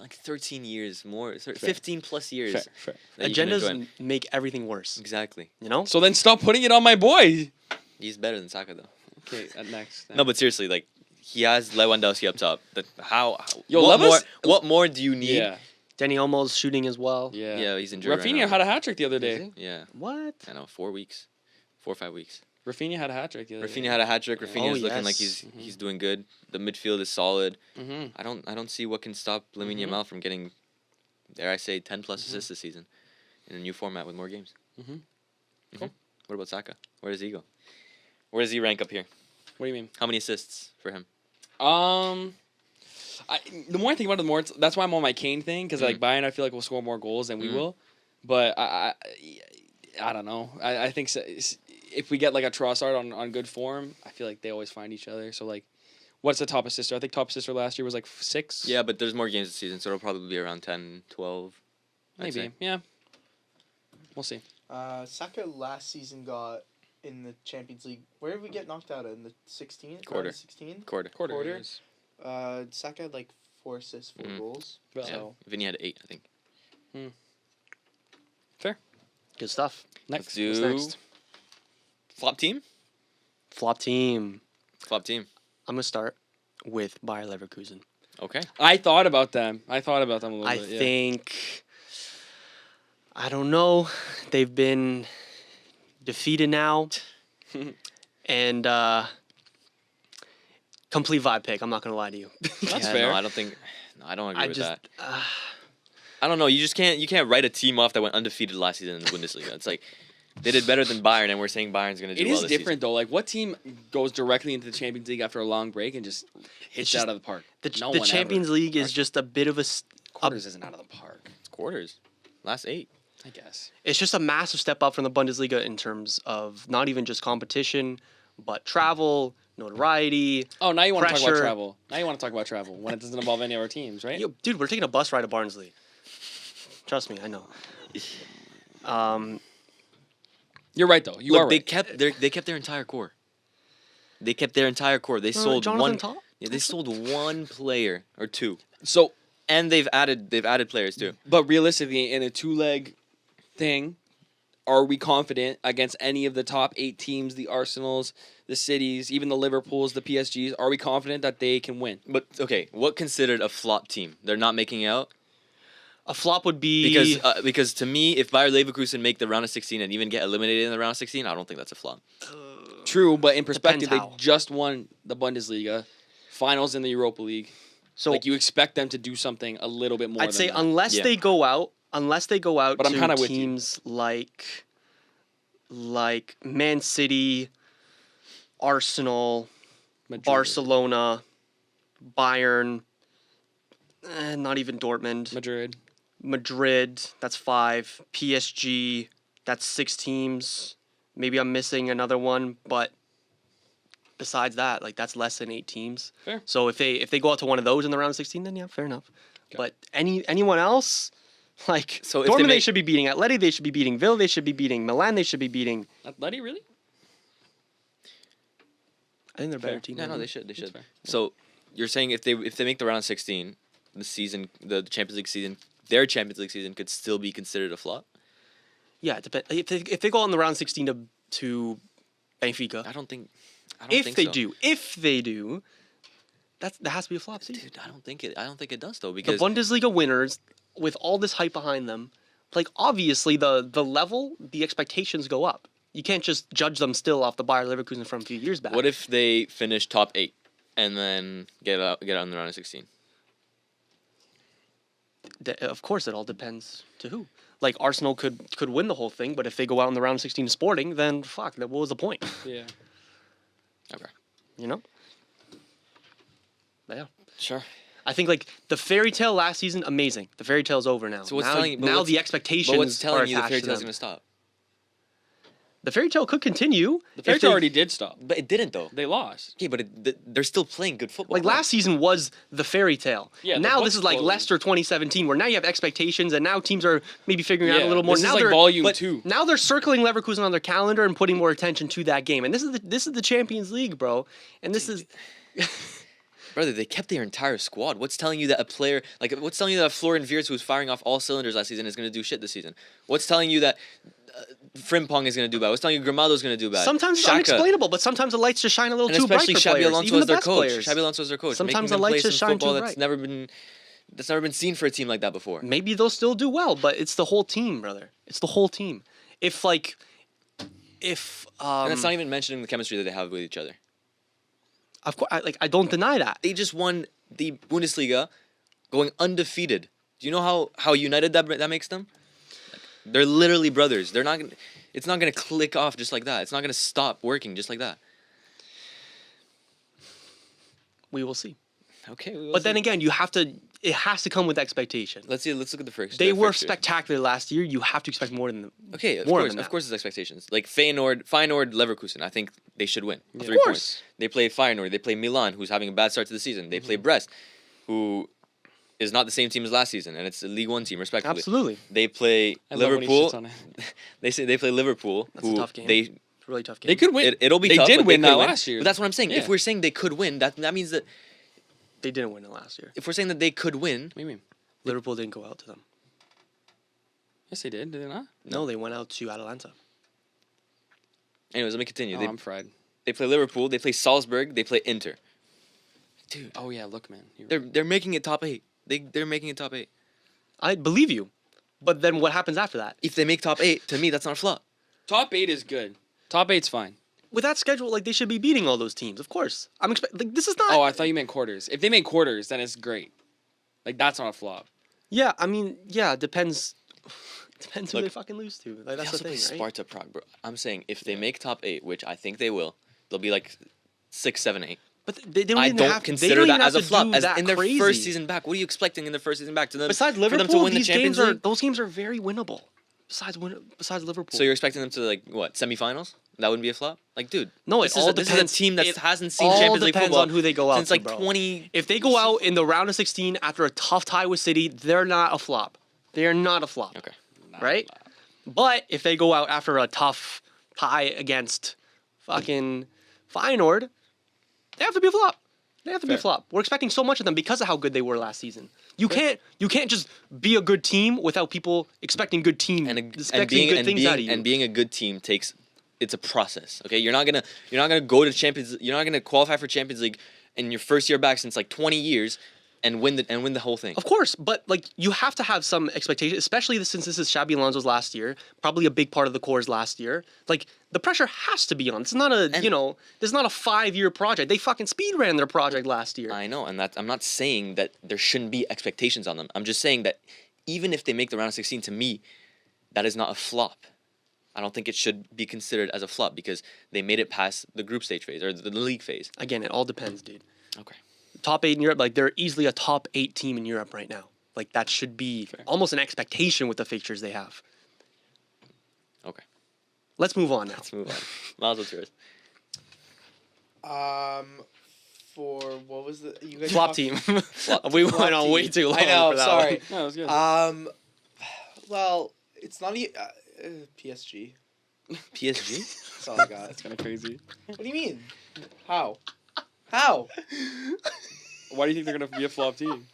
like 13 years more, 15 plus years. Fair. that you can enjoy Agendas him. make everything worse. Exactly. You know? So then stop putting it on my boy. He's better than Saka though. Okay, next. No, but seriously, like he has Lewandowski up top. Yo, what Leva's- more? What more do you need? Yeah. Danny Olmo's shooting as well. Yeah. Yeah, he's injured. Rafinha right had a hat trick the other day. Is he? Yeah, What? I know. 4 weeks, 4 or 5 weeks. Rafinha had a hat trick the other day. Rafinha had a hat trick. Rafinha's Oh, looking like yes. he's doing good. The midfield is solid. Mm-hmm. I don't see what can stop Lamine Yamal from getting, dare I say, 10 plus assists this season, in a new format with more games. Cool. What about Saka? Where does he go? Where does he rank up here? What do you mean? How many assists for him? The more I think about it, the more that's why I'm on my Kane thing because like Bayern, I feel like will score more goals than we will, but I don't know. I think if we get like a Trossard on good form, I feel like they always find each other. So like, what's the top assister? I think top assister last year was like 6. Yeah, but there's more games this season, so it'll probably be around 10, 12. I'd maybe. say. Yeah, we'll see. Saka last season got in the Champions League. Where did we get knocked out in the 16? Quarter. 16. Quarter. Quarter. Saka had like 4 assists, 4 goals. Well, Yeah. So Vinny had 8, I think. Fair. Good stuff. Next. Let's What's do next? flop team. Flop team. Flop team. I'm going to start with Bayer Leverkusen. Okay. I thought about them. a little I bit. Yeah. think, I don't know, they've been defeated now, and complete vibe pick. I'm not gonna lie to you. That's Yeah, fair. No, I don't think. No, I don't agree I with just, that. I don't know. You just can't. You can't write a team off that went undefeated last season in the Bundesliga. It's like they did better than Bayern, and we're saying Bayern's gonna do It well is this different though. Like, what team goes directly into the Champions League after a long break and just hits just- it out of the park? the No the one Champions ever. League is just a bit of a. Quarters isn't out of the park. season. It's quarters. Last 8. I guess. It's just a massive step up from the Bundesliga in terms of not even just competition, but travel, notoriety. Oh, now you want to talk about Pressure. travel. Now you want to talk about travel when it doesn't involve any of our teams, right? Yo, dude, we're taking a bus ride to Barnsley. Trust me, I know. You're right though. You Look, are they right. kept their entire core. They kept their entire core. They sold Jonathan one. Tah? Yeah, they sold one player or two, So, and they've added players too. but realistically, in a 2-leg thing, are we confident against any of the top 8 teams, the Arsenals, the Cities, even the Liverpools, the PSGs? Are we confident that they can win? But okay, what considered a flop team? They're not making it out A flop would be because to me, if Bayer Leverkusen make the round of 16 and even get eliminated in the round of 16, I don't think that's a flop. True, but in perspective, they how. just won the Bundesliga, finals in the Europa League. so. Like, you expect them to do something a little bit more I'd than say that. unless Yeah. they go out, But I'm to kinda with you. teams like Man City, Arsenal, Madrid. Barcelona, Bayern, not even Dortmund, Madrid, that's 5, PSG, that's 6 teams. Maybe I'm missing another one, but besides that, like that's less than 8 teams. Fair. So if they go out to one of those in the round of 16, then yeah, fair enough. But anyone else, like So if they Dortmund, they make- should be beating Atleti, they should be beating Ville, they should be beating Milan, they should be beating. Atleti, really? I think they're a better team. Yeah, than no, them. they should. They should. fair. So you're saying if they make the round of 16, the Champions League season, their Champions League season could still be considered a flop? Yeah, it depends. If they go out in the round 16 to Benfica, I don't think if so. they do, that has to be a flop season. Dude, I don't think it does though The because Bundesliga winners, with all this hype behind them, like obviously the level, the expectations go up. You can't just judge them still off the Bayer Leverkusen from a few years back. what if they finish top 8 and then get out in the round of 16? Of course, it all depends to who. Like Arsenal could win the whole thing, but if they go out in the round of 16 to Sporting, then fuck, what was the point? Yeah. Okay. You know? But yeah. Sure. I think like the fairy tale last season, amazing. The fairy tale's over now. So what's now, telling you- but now what's- the expectations But what's are telling you the attached fairy to tale's them. going to stop? The fairy tale could continue. The fairy if tale they- already did stop. But it didn't though. They lost. Okay, but they're still playing good football. Like last season was the fairy tale. Yeah, the now book's this is like closed. Leicester 2017, where now you have expectations, and now teams are maybe figuring out a little more. This now is like they're volume but 2. now they're circling Leverkusen on their calendar and putting more attention to that game. And this is the Champions League, bro. And this is Brother, they kept their entire squad. What's telling you that a player what's telling you that Florian Wirtz, who was firing off all cylinders last season, is going to do shit this season? What's telling you that Frimpong is going to do bad? What's telling you Grimaldo's going to do bad? sometimes it's Xhaka. unexplainable, but sometimes the lights just shine a little And too bright especially for Xabi players, Alonso even as the their best coach. players. Xabi Alonso as their coach. Sometimes making the them lights play just some shine too football bright. that's never been seen for a team like that before. Maybe they'll still do well, but it's the whole team, brother. It's the whole team. If And that's not even mentioning the chemistry that they have with each other. of course, I don't deny that. They just won the Bundesliga going undefeated. Do you know how united that makes them? They're literally brothers. They're not gonna, it's not going to click off just like that. It's not going to stop working just like that. We will see. Okay. we will But then see. again, it has to come with expectation. Let's look at the first. They the were fixtures. spectacular last year. You have to expect more than them. Okay, of more course, than of that. course, it's expectations. Like Feyenoord, Leverkusen. I think they should win. Of 3 course. points. They play Feyenoord. They play Milan, who's having a bad start to the season. They Mm-hmm. play Brest, who is not the same team as last season, and it's a League One team, respectively. Absolutely. They play I love when he Liverpool. shits on it. They play Liverpool, That's a who tough game. they It's a really tough game. They could win. it'll be They tough. did but win they could that last year. But that's what I'm saying. Yeah. If we're saying they could win, that means that They didn't win it last year. if we're saying that they could win, What do you mean? Liverpool didn't go out to them. Yes, they did. Did they not? No, they went out to Atalanta. anyways, let me continue. Oh, I'm fried. They play Liverpool. They play Salzburg. They play Inter. Dude, Oh yeah, look, man. You're they're making it top 8. They're making it top 8. I believe you, but then what happens after that? If they make top 8, to me, that's not a flop. Top 8 is good. Top 8's fine. With that schedule, like they should be beating all those teams. Of course, I'm like this is not. Oh, I thought you meant quarters. If they make quarters, then it's great. Like that's not a flop. Yeah, I mean, yeah, depends. Depends who Look, they fucking lose to. Like They that's also the play thing, right? Sparta Prague, bro. I'm saying if they make top 8, which I think they will, they'll be like 6, 7, 8. But they don't I even don't have, they consider don't that even as a have to flop. do As that in their crazy. first season back, what are you expecting in their first season back? Besides for them Liverpool, to win the these Champions games are League? those games are very winnable. Besides Liverpool. So you're expecting them to like what, semifinals? That wouldn't be a flop. Like, dude, No, it this all is this is depends- a team that it hasn't seen all Champions League depends football on who they go out since to, like bro. 20. If they go out in the round of 16 after a tough tie with City, they're not a flop. They are not a flop. Okay. Right? But if they go out after a tough tie against fucking Feyenoord, they have to be a flop. They have to be a Fair. flop. We're expecting so much of them because of how good they were last season. You can't just be a good team without people expecting good team expecting good things out of you. And being a good team it's a process. Okay, you're not gonna go to Champions. You're not gonna qualify for Champions League in your first year back since like 20 years and win the whole thing. Of course, but like you have to have some expectation, especially since this is Xabi Alonso's last year, probably a big part of the core's last year. Like the pressure has to be on. This is not this is not a 5-year project. They fucking speed ran their project last year. I know, and I'm not saying that there shouldn't be expectations on them. I'm just saying that even if they make the round of 16, to me, that is not a flop. I don't think it should be considered as a flop because they made it past the group stage phase or the league phase. Again, it all depends, dude. Okay. Top 8 in Europe, like they're easily a top 8 team in Europe right now. Like that should be almost an expectation with the fixtures they have. Okay. Let's move on now. Let's move on. Miles, what's yours? For what was the you guys Flop talked- team. Flop we Flop went on team. way too long. I know. for that Sorry. one. No, it was good. Well, it's not PSG. PSG? That's all I got. That's kind of crazy. What do you mean? How? How? Why do you think they're gonna be a flop team?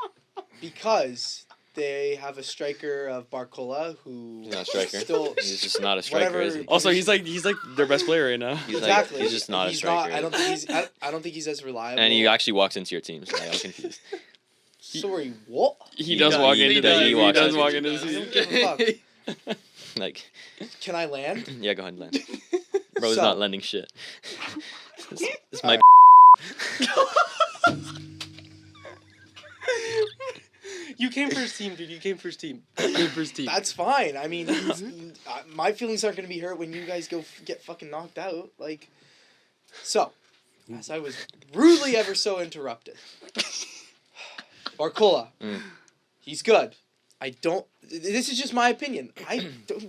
Because they have a striker of Barcola who He's not a striker. still He's just not a striker, Whatever- is he? Also, he's like their best player right now. He's exactly. like, he's just not a striker. I don't think he's. I don't think he's as reliable. And he actually walks into your team, so I'm confused. Sorry, what? He does does- walk he into does- the. he He walks does into walk the into the I don't season. give a fuck. Like, Can I land? yeah, go ahead and land. Bro's So- not lending shit. This might You came first team, dude. You came first team. You came first team. That's fine. I mean, my feelings aren't gonna be hurt when you guys get fucking knocked out. Like, so, as I was rudely ever so interrupted, Barcola, he's good. I don't. This is just my opinion.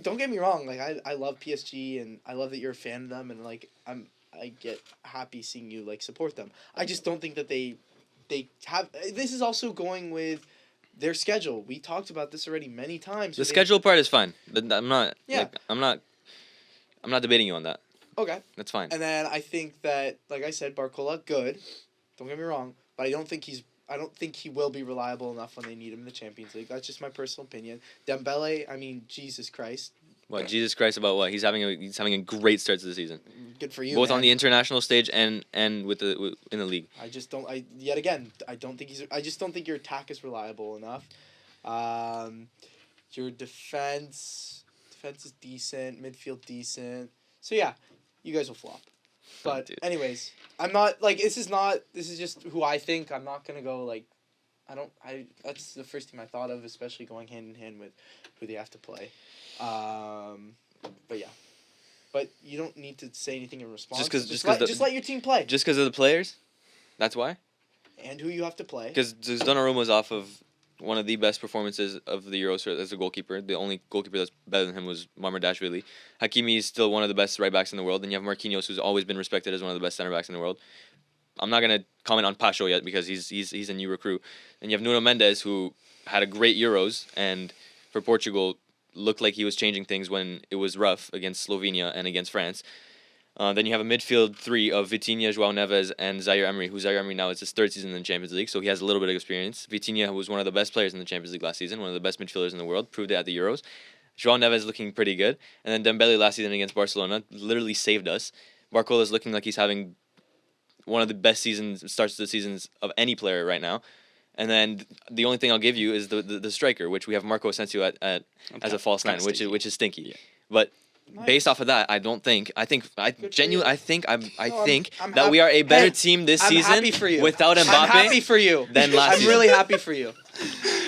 Don't get me wrong. Like I love PSG and I love that you're a fan of them and like I get happy seeing you like support them. I just don't think that they have. This is also going with their schedule. We talked about this already many times. the schedule part is fine. I'm not. Yeah. Like, I'm not debating you on that. Okay. That's fine. And then I think that, like I said, Barcola, good. Don't get me wrong, but I don't think he will be reliable enough when they need him in the Champions League. That's just my personal opinion. Dembele, I mean, Jesus Christ, What? Jesus Christ! About what? He's having a great start to the season, good for you. both man. on the international stage and in the league. I just don't. I don't think I just don't think your attack is reliable enough. Your defense is decent. Midfield decent. So yeah, you guys will flop. But Dude. anyways, I'm not like this is just who I think. I'm not gonna go like. That's the first team I thought of, especially going hand in hand with who they have to play. But yeah. But you don't need to say anything in response. Just let your team play. Just because of the players, that's why. And who you have to play. Because Donnarumma's off of one of the best performances of the Euros as a goalkeeper. The only goalkeeper that's better than him was Marmardashvili. Hakimi is still one of the best right backs in the world. And you have Marquinhos, who's always been respected as one of the best center backs in the world. I'm not gonna comment on Pacho yet because he's a new recruit. And you have Nuno Mendes, who had a great Euros and for Portugal looked like he was changing things when it was rough against Slovenia and against France. Then you have a midfield three of Vitinha, João Neves, and Zaire Emery, who Zaire Emery now is his third season in the Champions League, so he has a little bit of experience. Vitinha was one of the best players in the Champions League last season, one of the best midfielders in the world, proved it at the Euros. João Neves looking pretty good. And then Dembele last season against Barcelona literally saved us. Barcola is looking like he's having one of the best starts to the seasons of any player right now. And then the only thing I'll give you is the striker, which we have Marco Asensio at as a false nine, which is stinky. Yeah. But Nice. based off of that, I think I'm that we are a better Hey, team this I'm season happy for you. without I'm Mbappe happy for you. than last I'm season. really happy for you.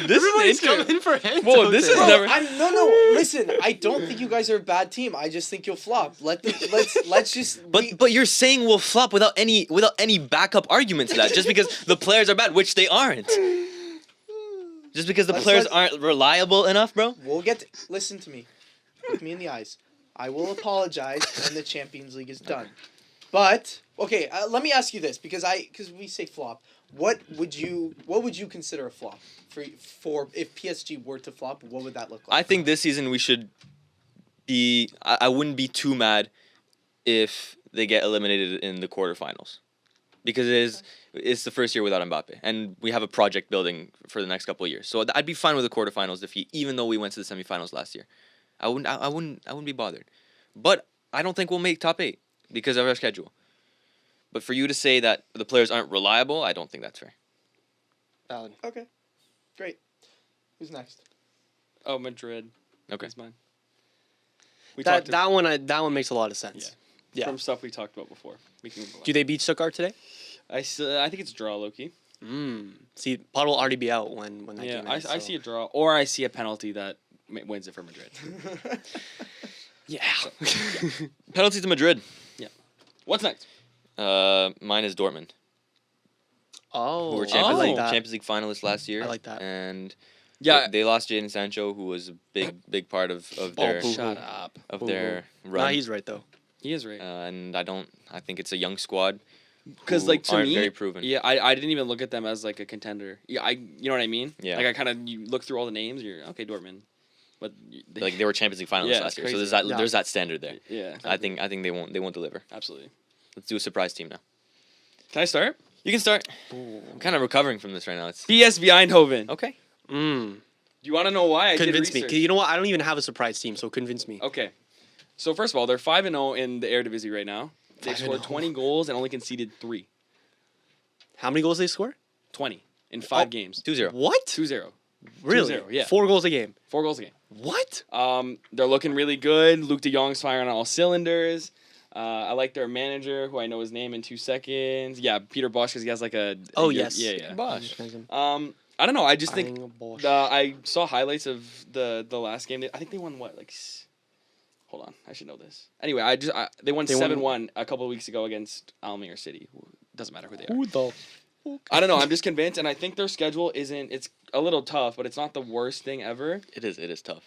Everybody's coming for him. Whoa, this is Bro, never. no. Listen, I don't think you guys are a bad team. I just think you'll flop. Let's just. But you're saying we'll flop without any backup argument to that, just because the players are bad, which they aren't. Just because the players aren't reliable enough, bro. We'll get. Listen to me. Look me in the eyes. I will apologize when the Champions League is done. But okay, let me ask you this because we say flop. What would you consider a flop for if PSG were to flop? What would that look like? I think this season we should be. I wouldn't be too mad if they get eliminated in the quarterfinals. because it's the first year without Mbappe, and we have a project building for the next couple of years. So I'd be fine with a quarterfinals defeat, even though we went to the semifinals last year. I wouldn't be bothered. But I don't think we'll make top 8 because of our schedule. But for you to say that the players aren't reliable, I don't think that's fair. Valid. Okay, great. Who's next? Oh, Madrid. Okay. That's mine. We That talked that one makes a lot of sense. Yeah. from stuff we talked about before. We can move on. Do they beat Stuttgart today? I think it's a draw, Loki. See, Pot will already be out when that Yeah, game I ends. see a draw, or I see a penalty that wins it for Madrid. Yeah. Penalty to Madrid. What's next? Mine is Dortmund, Oh, who were I Champions, like League, that. Champions League finalists last year. I like that. And Yeah. they lost Jadon Sancho, who was a big part of their boo. Shut up. run. Nah, he's right though. He is right. And I think it's a young squad. Because who like to aren't me, very proven. yeah, I didn't even look at them as like a contender. Yeah, you know what I mean? Yeah. Like I kind of you look through all the names, you're okay, Dortmund, but Like they were Champions League finalists Yeah, last it's year, so crazy. there's that standard there. yeah, I think they won't deliver. absolutely. Let's do a surprise team now. Can I start? You can start. I'm kind of recovering from this right now. It's PSV Eindhoven. okay. Do you want to know why? I Convince did me. research. 'Cause you know what? I don't even have a surprise team, so convince me. Okay. So first of all, they're 5-0 in the Eredivisie right now. They've 5-0. scored 20 goals and only conceded 3. How many goals they score? 20 in 5 Oh. games. 2-0. What? 2-0. Really? 2-0, yeah. 4 goals a game. 4 goals a game. What? They're looking really good. Luke de Jong's firing on all cylinders. I like their manager, who I know his name in 2 seconds. Yeah, Peter Bosch, because he has like a. Oh, a- yes. Yeah. Bosh. I don't know. I just think Bosch. I saw highlights of the last game. I think they won what, like. Hold on, I should know this. Anyway, they won 7-1 a couple of weeks ago against Almere City. Doesn't matter who they are. Who the? I don't know. I'm just convinced, and I think their schedule isn't. It's a little tough, but it's not the worst thing ever. It is tough.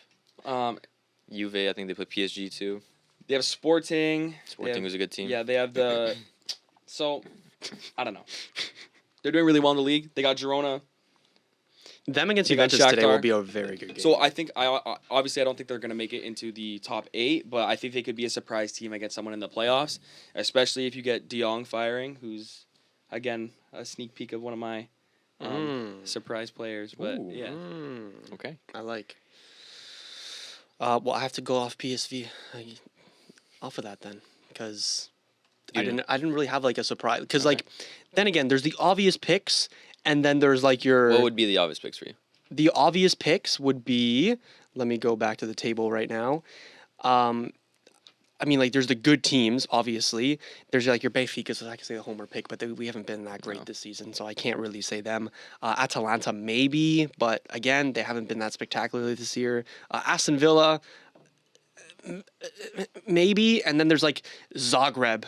Juve, I think they put PSG too. They have Sporting. Sporting was a good team. Yeah, they have the. So, I don't know. They're doing really well in the league. They got Girona. Them against They got Juventus today will Shakhtar. be a very good game. So I think obviously I don't think they're gonna make it into the top 8, but I think they could be a surprise team against someone in the playoffs, especially if you get De Jong firing, who's again a sneak peek of one of my surprise players. But Ooh. yeah, Okay. I like. Well, I have to go off PSV. Off of that then, because I didn't really have like a surprise. Because like, then again, there's the obvious picks, and then there's like your. What would be the obvious picks for you? The obvious picks would be. Let me go back to the table right now. I mean, like, there's the good teams, obviously. There's, like, your Benfica, so I can say the homer pick, but we haven't been that great this season, so I can't really say them. Atalanta, maybe, but, again, they haven't been that spectacular this year. Aston Villa, maybe. And then there's, like, Zagreb,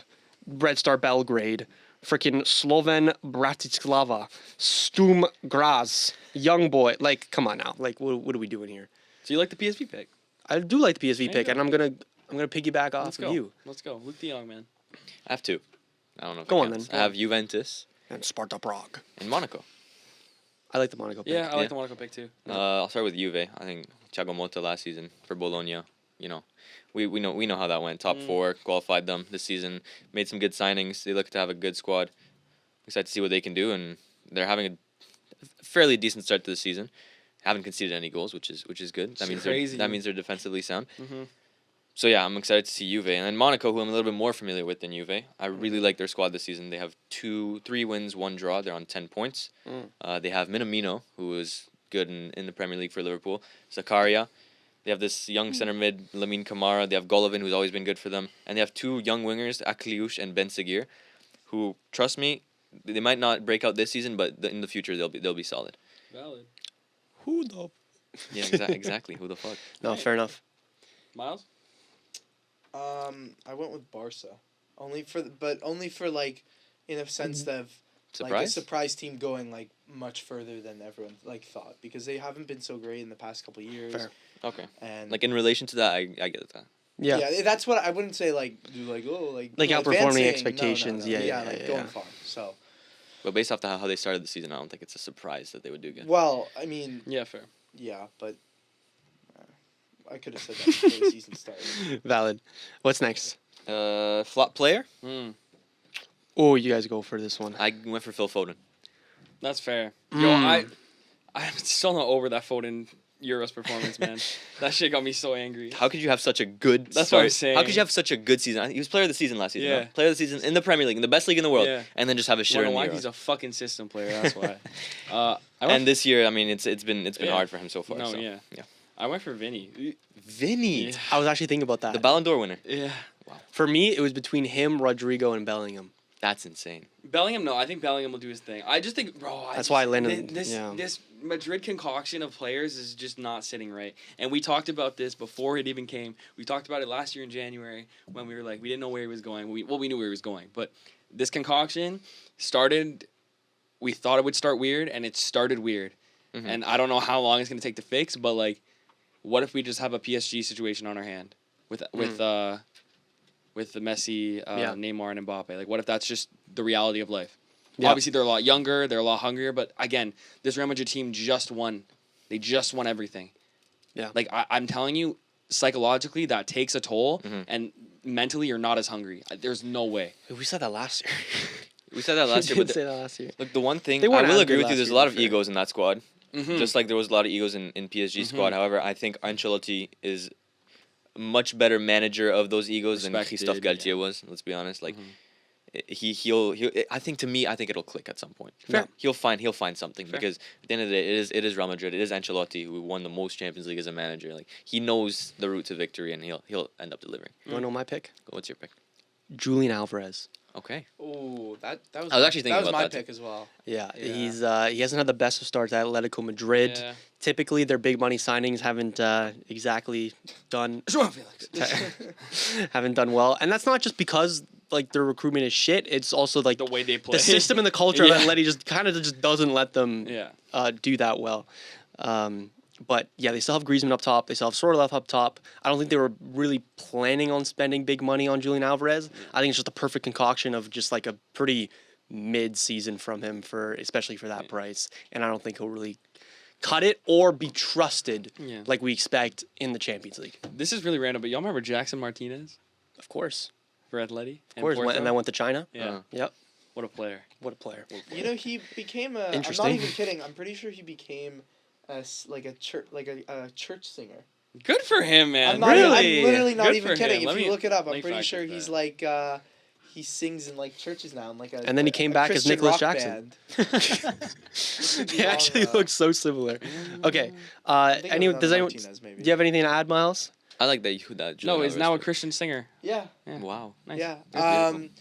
Red Star Belgrade, freaking Sloven Bratislava, Sturm Graz, Young Boy. Like, come on now. Like, what are we doing here? so you like the PSV pick? I do like the PSV There you pick, go. and I'm gonna piggyback off Let's of go. you. Let's go. Luke De Jong, man. I have 2. I don't know if Go it on counts. then. I have Juventus And Sparta Prague. and Monaco. I like the Monaco pick. Yeah, I like Yeah. the Monaco pick too. I'll start with Juve. I think Thiago Motta last season for Bologna. You know, we know how that went. Top 4, qualified them this season. Made some good signings. They look to have a good squad. Excited to see what they can do, and they're having a fairly decent start to the season. Haven't conceded any goals, which is good. That means Crazy. they're defensively sound. Mm-hmm. So yeah, I'm excited to see Juve, and then Monaco, who I'm a little bit more familiar with than Juve. I really like their squad this season. They have 3 wins, 1 draw. They're on 10 points. They have Minamino, who is good in the Premier League for Liverpool. Zakaria. They have this young center mid, Lamine Kamara. They have Golovin, who's always been good for them, and they have 2 young wingers, Akliouche and Ben Seguir, who, trust me, they might not break out this season, but in the future they'll be solid. Valid. Who the? Yeah, exactly. Who the fuck? No, fair enough. Miles? I went with Barca, only for like, in a sense of like a Surprise? surprise team going like much further than everyone like thought, because they haven't been so great in the past couple of years. Fair. Okay. And Like in relation to that, I get that. Yeah. that's what I wouldn't say like do like Like outperforming advancing. expectations. No. Yeah, yeah, yeah, like yeah, going yeah. far. So But based off how they started the season, I don't think it's a surprise that they would do good. well, I mean, Yeah, fair. yeah, but I could have said that before the season started. Valid. What's next? Flop player? Oh, you guys go for this one. I went for Phil Foden. That's fair. Yo, I'm still not over that Foden Euros performance, man. That shit got me so angry. How could you have such a good That's start? what I'm saying. How could you have such a good season? He was player of the season last season. Yeah. No? Player of the season in the Premier League, in the best league in the world, Yeah. and then just have a shitter in the Why Euros. he's a fucking system player. That's why. I went And this year, I mean, it's been Yeah. hard for him so far. No, so. yeah. I went for Vinny. Vinny, Yeah. I was actually thinking about that. the Ballon d'Or winner. Yeah. For me, it was between him, Rodrigo, and Bellingham. That's insane. Bellingham, no, I think Bellingham will do his thing. I just think, bro. That's why I landed- This yeah. this Madrid concoction of players is just not sitting right. And we talked about this before it even came. We talked about it last year in January when we were like, we didn't know where he was going. We knew where he was going, but this concoction started. We thought it would start weird, and it started weird. Mhm. And I don't know how long it's gonna take to fix, but like, what if we just have a PSG situation on our hand with the Messi, Yeah. Neymar, and Mbappe? Like, what if that's just the reality of life? Yeah. Obviously, they're a lot younger, they're a lot hungrier, but again, this Real Madrid team just won. They just won everything. Yeah. Like, I'm telling you, psychologically, that takes a toll, Mhm. and mentally, you're not as hungry. There's no way. We said that last year. We said that last year, We but did say that last year. look, the one thing They I weren't will as agree good with you. last There's a year, lot to of be fair. egos in that squad. Mm-hmm. Just like there was a lot of egos in PSG's squad. However, I think Ancelotti is a much better manager of those egos than Respected, Christophe Galtier yeah. was. Let's be honest. Like Mhm. he'll. I think it'll click at some point. Fair. He'll find something Fair. because at the end of the day, it is Real Madrid. It is Ancelotti who won the most Champions League as a manager. Like he knows the route to victory, and he'll end up delivering. You want to know my pick? What's your pick? Julian Alvarez. Okay. Ooh, that was. I was actually thinking that was about my that too. pick as well. Yeah, Yeah. he hasn't had the best of starts at Atletico Madrid. Yeah. Typically, their big money signings haven't exactly done Joao Felix. haven't done well, and that's not just because like their recruitment is shit. It's also like The way they play. the system and the culture Yeah. of Atleti just doesn't let them Yeah. do that well. But yeah, they still have Griezmann up top. They still have Sorloth up top. I don't think they were really planning on spending big money on Julian Alvarez. I think it's just the perfect concoction of just like a pretty mid-season from him especially for that price. And I don't think he'll really cut it or be trusted Yeah. like we expect in the Champions League. This is really random, but y'all remember Jackson Martinez Of course, for Atleti? of course. And then went to China. Yeah. Yep. What a player. What a player. You know, he became a. I'm not Interesting. even kidding. I'm pretty sure he became a church singer. Good for him, man. I'm not. Really? I'm literally not Good even for kidding. him. Let If me- you look it up, let I'm me pretty fact sure check he's that. like. He sings in like churches now, in like a. And then he came back as Christian Nicholas rock Jackson. band. They actually look so similar. Okay. I think it was Anyone? Does another anyone? Martinez, maybe. Do you have anything to add, Miles? I like that. No, Julian he's now a Alvarez pick. Christian singer. Yeah. Wow. Nice. Yeah. That's beautiful.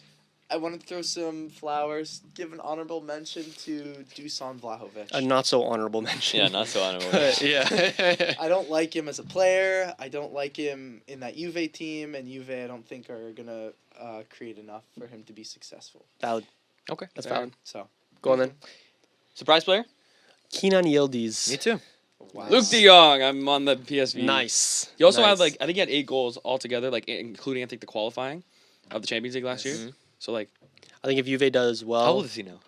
I want to throw some flowers. Give an honorable mention to Dusan Vlahovic. A not so honorable mention. Yeah, not so honorable. yeah. I don't like him as a player. I don't like him in that Juve team, and Juve I don't think are gonna create enough for him to be successful. Valid. Okay. That's Fair. valid. So Go on then. Surprise player? Kenan Yildiz. Me too. wow. Luke De Jong. I'm on the PSV. Nice. He also had Nice. I think he had 8 goals altogether, like including I think the qualifying of the Champions League last Yes. year. So like I think if Juve does well. How old is he now?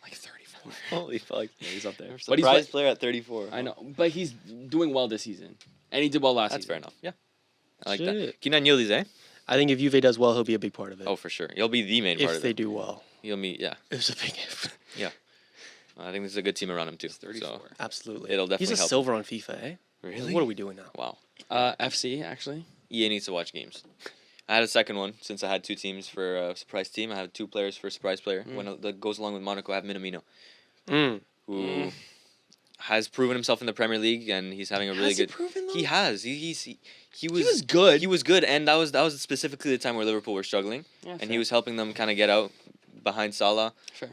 like 34. Holy fuck. Yeah, he's up there. But Surprise he's player at 34. I know, but he's doing well this season, and he did well last That's season. fair enough. Yeah. I like Shit. that. Kenan Yildiz, eh? I think if Juve does well, he'll be a big part of it. Oh, for sure. He'll be the main part if of they it. do well. He'll be, yeah. It's a big if. I think this is a good team around him, too. He's 34. So, Absolutely. It'll definitely He's a help. silver on FIFA, eh? really? What are we doing now? Wow. FC actually. EA needs to watch games. I had a second one since I had 2 teams for a surprise team. I have 2 players for a surprise player. One that goes along with Monaco, I have Minamino, who has proven himself in the Premier League, and he's having a really good. He has. He was good. He was good, and that was specifically the time where Liverpool were struggling, Yeah, and he was helping them kind of get out behind Salah. Fair.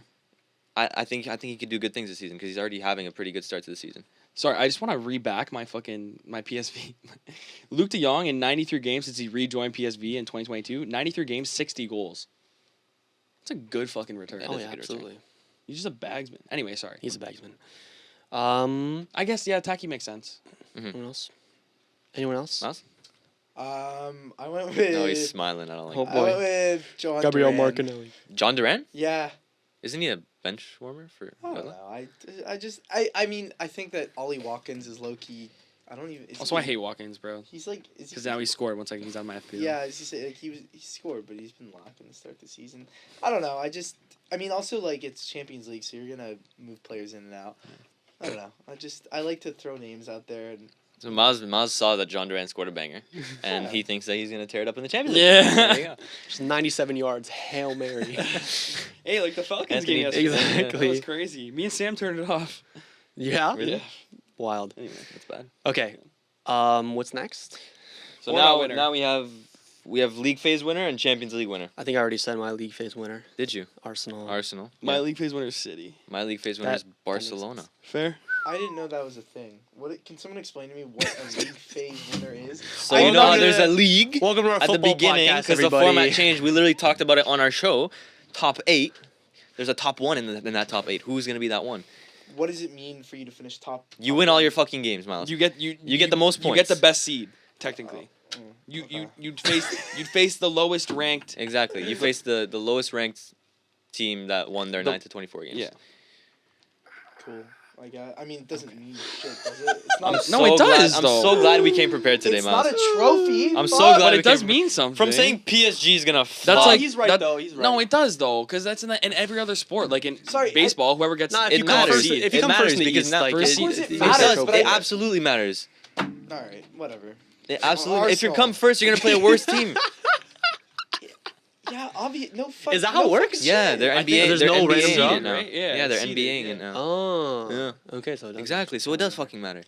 I think he could do good things this season because he's already having a pretty good start to the season. Sorry, I just want to reback my PSV. Luke De Jong in 93 games since he rejoined PSV in 2022. 93 games, 60 goals. That's a good fucking return. That Oh is yeah, a good return. absolutely. He's just a bagsman. Anyway, sorry. He's a bagsman. I guess yeah, Taki makes sense. Anyone else? Anyone else? Miles? I went with. No, he's smiling. I don't like Oh, that. I went boy. with John Gabriel Duran. Martinelli. John Duran? Yeah. Isn't he a bench warmer for? I don't Villa? know. I mean, I think that Ollie Watkins is low key I don't even. Also, I hate walk-ins, bro. He's like. Because now he scored. One second, he's on my FPL. Yeah, he scored, but he's been lacking to start the season. I don't know. I mean, also like it's Champions League, so you're gonna move players in and out. I don't know. I like to throw names out there and. So Maz saw that John Durant scored a banger, and he thinks that he's gonna tear it up in the Champions League. Yeah. There you go. Just 97 yards, Hail Mary. Hey, like the Falcons Anthony game yesterday. Exactly. That was crazy. Me and Sam turned it off. Yeah? Really? Yeah. Wild. Anyway, that's bad. Okay. What's next? So Format winner. now we have league phase winner and Champions League winner. I think I already said my league phase winner. Did you? Arsenal. Arsenal. My league phase winner is City. My league phase winner That- is Barcelona. Fair. I didn't know that was a thing. Can someone explain to me what a league phase winner is? So I'm you not know there's gonna- a league Welcome to our at the football beginning podcast, because the everybody. format changed. We literally talked about it on our show. Top 8. There's a top 1 in that top 8. Who's gonna be that one? What does it mean for you to finish top? You win all your fucking games, Miles. You get the most You get the points. best seed, technically. You'd face the lowest ranked. Exactly. You face the lowest ranked team that won their 9 to 24 games. Yeah. Cool. Like I mean, it doesn't mean shit, does it? It's not. No, it does, I'm though. so glad we came prepared today, It's Miles. not a trophy. I'm so fuck. glad But we it does came- mean something. From saying PSG is gonna flop. That's like he's right, that- though, he's right. No, it does though, because that's in every other sport. Like in Sorry, baseball, whoever gets Nah, if it you come matters. first, if you It come matters first in the because East, not like, first it, seed. Of course it it's matters, a It does. trophy. but It absolutely matters. All right, whatever. It absolutely. If you Arsenal. come first, you're gonna play a worse team. Yeah, obvious. No fuck. Is that how no it works? fucking Yeah, shit. they're I think NBA. there's They're no NBA random it job, now. right? Yeah, they're seeded, NBAing yeah. it now. Oh. Yeah. Okay, so it does. Exactly. So it does fucking matter.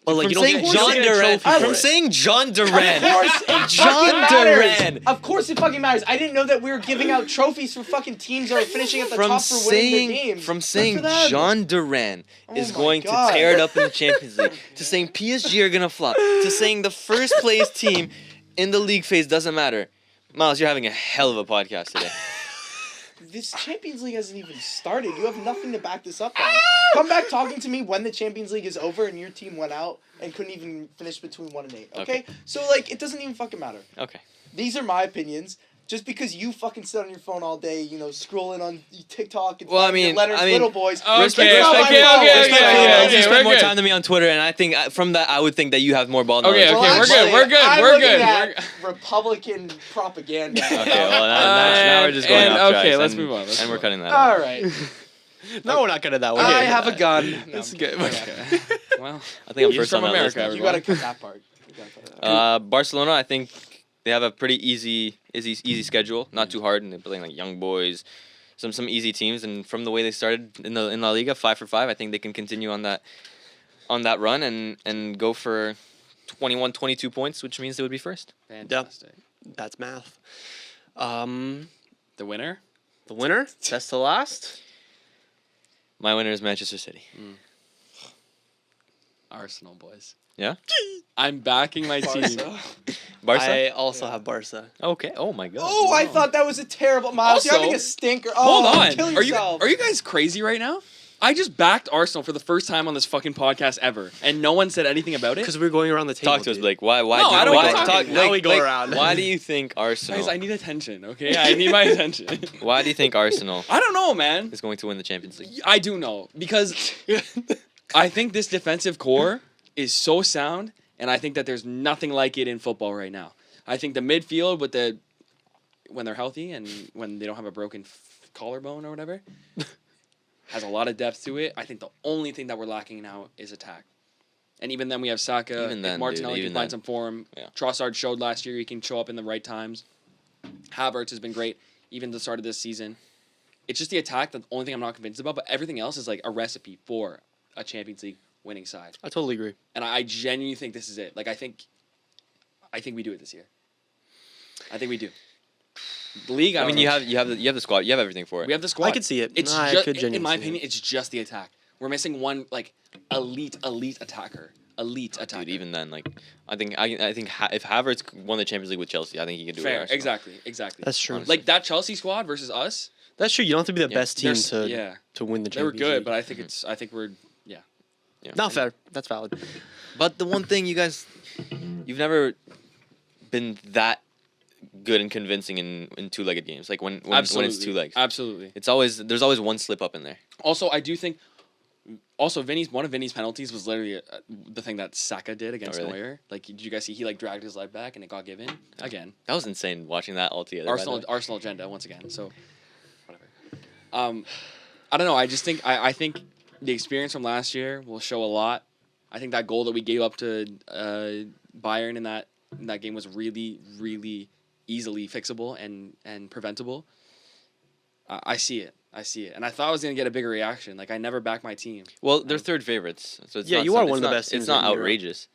But like From you don't saying get, John you don't get a Durant. trophy for From it. saying John Of Durant. course it John fucking matters. Durant. Of course it fucking matters. I didn't know that we were giving out trophies for fucking teams that are finishing at the From top for winning their saying games. from Good saying for them. John Durant Oh is my going God. to tear it up in the Champions League, to saying PSG are gonna flop, to saying the first place team in the league phase doesn't matter. Miles, you're having a hell of a podcast today. This Champions League hasn't even started. You have nothing to back this up on. Come back talking to me when the Champions League is over and your team went out and couldn't even finish between 1 and 8. Okay? So like it doesn't even fucking matter. Okay. These are my opinions. Just because you fucking sit on your phone all day, you know, scrolling on TikTok and Well, finding your Leonard's Little Boys. Okay, Respect it's not my okay, fault. okay, It's not my okay, fault. okay, You we're spend more good. time than me on Twitter, and I think from that I would think that you have more ball knowledge. Okay, Well, we're good, actually, we're good, I'm we're looking good, at Republican propaganda. Okay, well now we're just going and- off okay, track, let's and- move on, let's and move we're on. cutting that. All out. right. No, we're not gonna that way. I have a gun. No, That's I'm good. kidding. Okay. Well, I think I'm He's first from on that America, list. You gotta cut that part. You gotta cut that out. Barcelona, I think they have a pretty easy schedule. Not too hard, and they're playing like young boys, some easy teams. And from the way they started in La Liga, 5 for 5, I think they can continue on that run and go for 21, 22 points, which means they would be first. fantastic. That's math. The winner? The winner, best to last. My winner is Manchester City. Arsenal, boys. Yeah? I'm backing my team. Barca. Barca? I also have Barca. Okay. Oh my god. Oh, I thought that was a terrible. Miles, you're Also- having a stinker. Oh, Hold on. Kill Are you yourself. guys crazy right now? I just backed Arsenal for the first time on this fucking podcast ever, and no one said anything about it. Because we're going around the table. Talk to us, dude. Blake. Why? No, do you, I don't why, wanna talk. Now we go around. Why do you think Arsenal? Guys, I need attention, okay? I need my attention. Why do you think Arsenal I don't know, man. is going to win the Champions League? I do know because I think this defensive core is so sound, and I think that there's nothing like it in football right now. I think the midfield when they're healthy and when they don't have a broken collarbone or whatever, has a lot of depth to it. I think the only thing that we're lacking now is attack. And even then we have Saka. Even then, if Martinelli dude, can even find then. some form. Yeah. Trossard showed last year he can show up in the right times. Havertz has been great, even the start of this season. It's just the attack, the only thing I'm not convinced about, but everything else is like a recipe for a Champions League winning side. I totally agree. And I genuinely think this is it. Like I think we do it this year. I think we do. The league. I I mean, don't know. you have the squad. You have everything for it. We have the squad. I could see it. It's I just, could in genuinely my see opinion, it. it's just the attack. We're missing one like elite attacker. Elite attacker. Dude, even then, like, I think if Havertz won the Champions League with Chelsea, I think he could do it. Fair. with Arsenal. Exactly. That's true. Honestly. Like that Chelsea squad versus us. That's true. You don't have to be the Yeah. best team Yeah. to win the They were Champions good, League. but I think I think we're Yeah. Not fair. That's valid. But the one thing you've never been that good and convincing in two-legged games. Like when it's two legs. Absolutely. There's always one slip up in there. Also, I do think Also, one of Vinny's penalties was literally the thing that Saka did against really? Neuer. Like, did you guys see he like dragged his leg back and it got given again? That was insane watching that all together. by the way. Arsenal agenda once again. So, whatever. I don't know. I just think I think the experience from last year will show a lot. I think that goal that we gave up to Bayern in that game was really, really easily fixable and preventable. I see it. And I thought I was gonna get a bigger reaction. Like, I never back my team. Well, they're third favorites, so it's Yeah, not you are some- one of it's the not- best teams It's not in Europe. outrageous.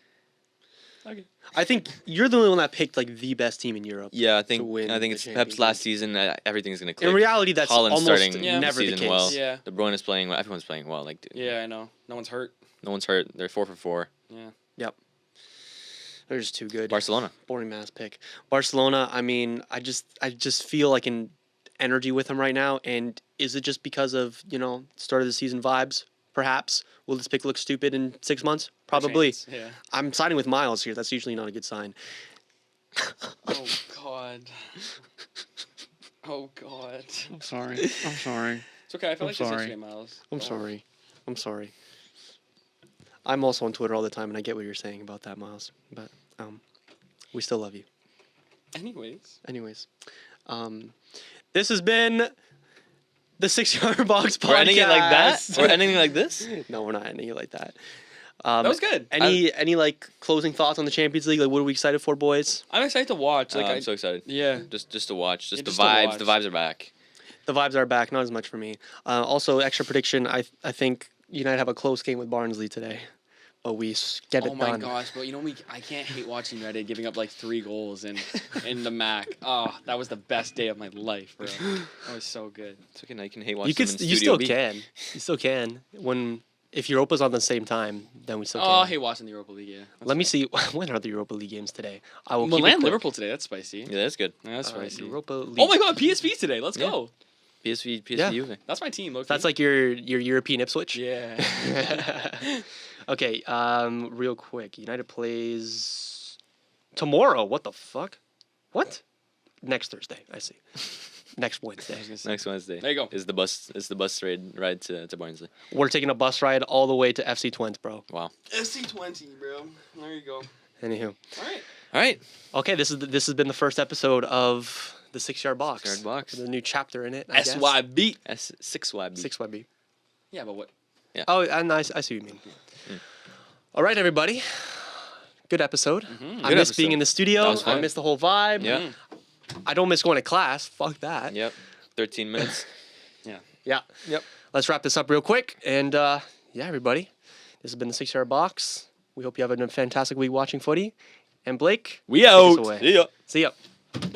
Okay. I think you're the only one that picked like the best team in Europe. Yeah, I to think win it's the Pep's Champions last League. season. Everything's gonna click. In reality, that's Haaland's almost starting Yeah. never the season case. well. Yeah. De Bruyne is playing well. Everyone's playing well. Like, dude, Yeah, I know. No one's hurt. no one's hurt. They're 4 for 4. Yeah. Yep. They're just too good. Barcelona. Boring mass pick. Barcelona. I mean, I just feel like an energy with them right now. And is it just because of start of the season vibes? Perhaps. Will this pick look stupid in 6 months? Probably. Chance. Yeah. I'm siding with Miles here. That's usually not a good sign. Oh God. Oh God. I'm sorry. I'm sorry. It's okay. I feel I'm like this sorry. yesterday, Miles. I'm Oh. sorry. I'm sorry. I'm also on Twitter all the time, and I get what you're saying about that, Miles. But we still love you. Anyways. Anyways, this has been the 6 Yard Box podcast. We're ending it like that. We're ending it like this. No, we're not ending it like that. That was good. Any like closing thoughts on the Champions League? Like, what are we excited for, boys? I'm excited to watch. Like, I'm so excited. yeah. Just to watch. Just Yeah, the just to vibes. watch. The vibes are back. The vibes are back. Not as much for me. Also, extra prediction. I think United have a close game with Barnsley today, but we get it Oh my done. gosh, but I can't hate watching United giving up like 3 goals in the MAC. Oh, that was the best day of my life, bro. That was so good. It's okay. Now you can hate watch You them could. in You Studio still B. can. You still can. If Europa's on the same time, then we still Oh, I can. hate watching the Europa League. Yeah. That's Let me fair. see. When are the Europa League games today? I will keep it Milan quick. Liverpool today. That's spicy. Yeah, that's good. Yeah, that's spicy. Europa League. Oh my God, PSV today. Let's Yeah. go. PSV Yeah. Juve. That's my team. Look. That's like your European Ipswich. Yeah. Okay. Real quick. United plays tomorrow. What the fuck? What? Next Thursday. I see. Next Wednesday. Next Wednesday. There you go. Is the bus ride to Barnsley. We're taking a bus ride all the way to FC Twente, bro. Wow. SC20, bro. There you go. Anywho. All right. All right. Okay. This has been the first episode of the 6 Yard Box. 6 Yard Box. There's a new chapter in it. I guess. SYB. S6YB. 6YB. Yeah, but what? Oh, and I see what you mean. All right, everybody. Good episode. I Good miss being episode. in the studio. That was I fun. miss the whole vibe. Yeah. I don't miss going to class. Fuck that. Yep. 13 minutes. Yeah. Yep. Let's wrap this up real quick. And yeah, everybody, this has been the 6 Yard Box. We hope you have a fantastic week watching footy. And Blake, We take us out. away. See ya. See ya.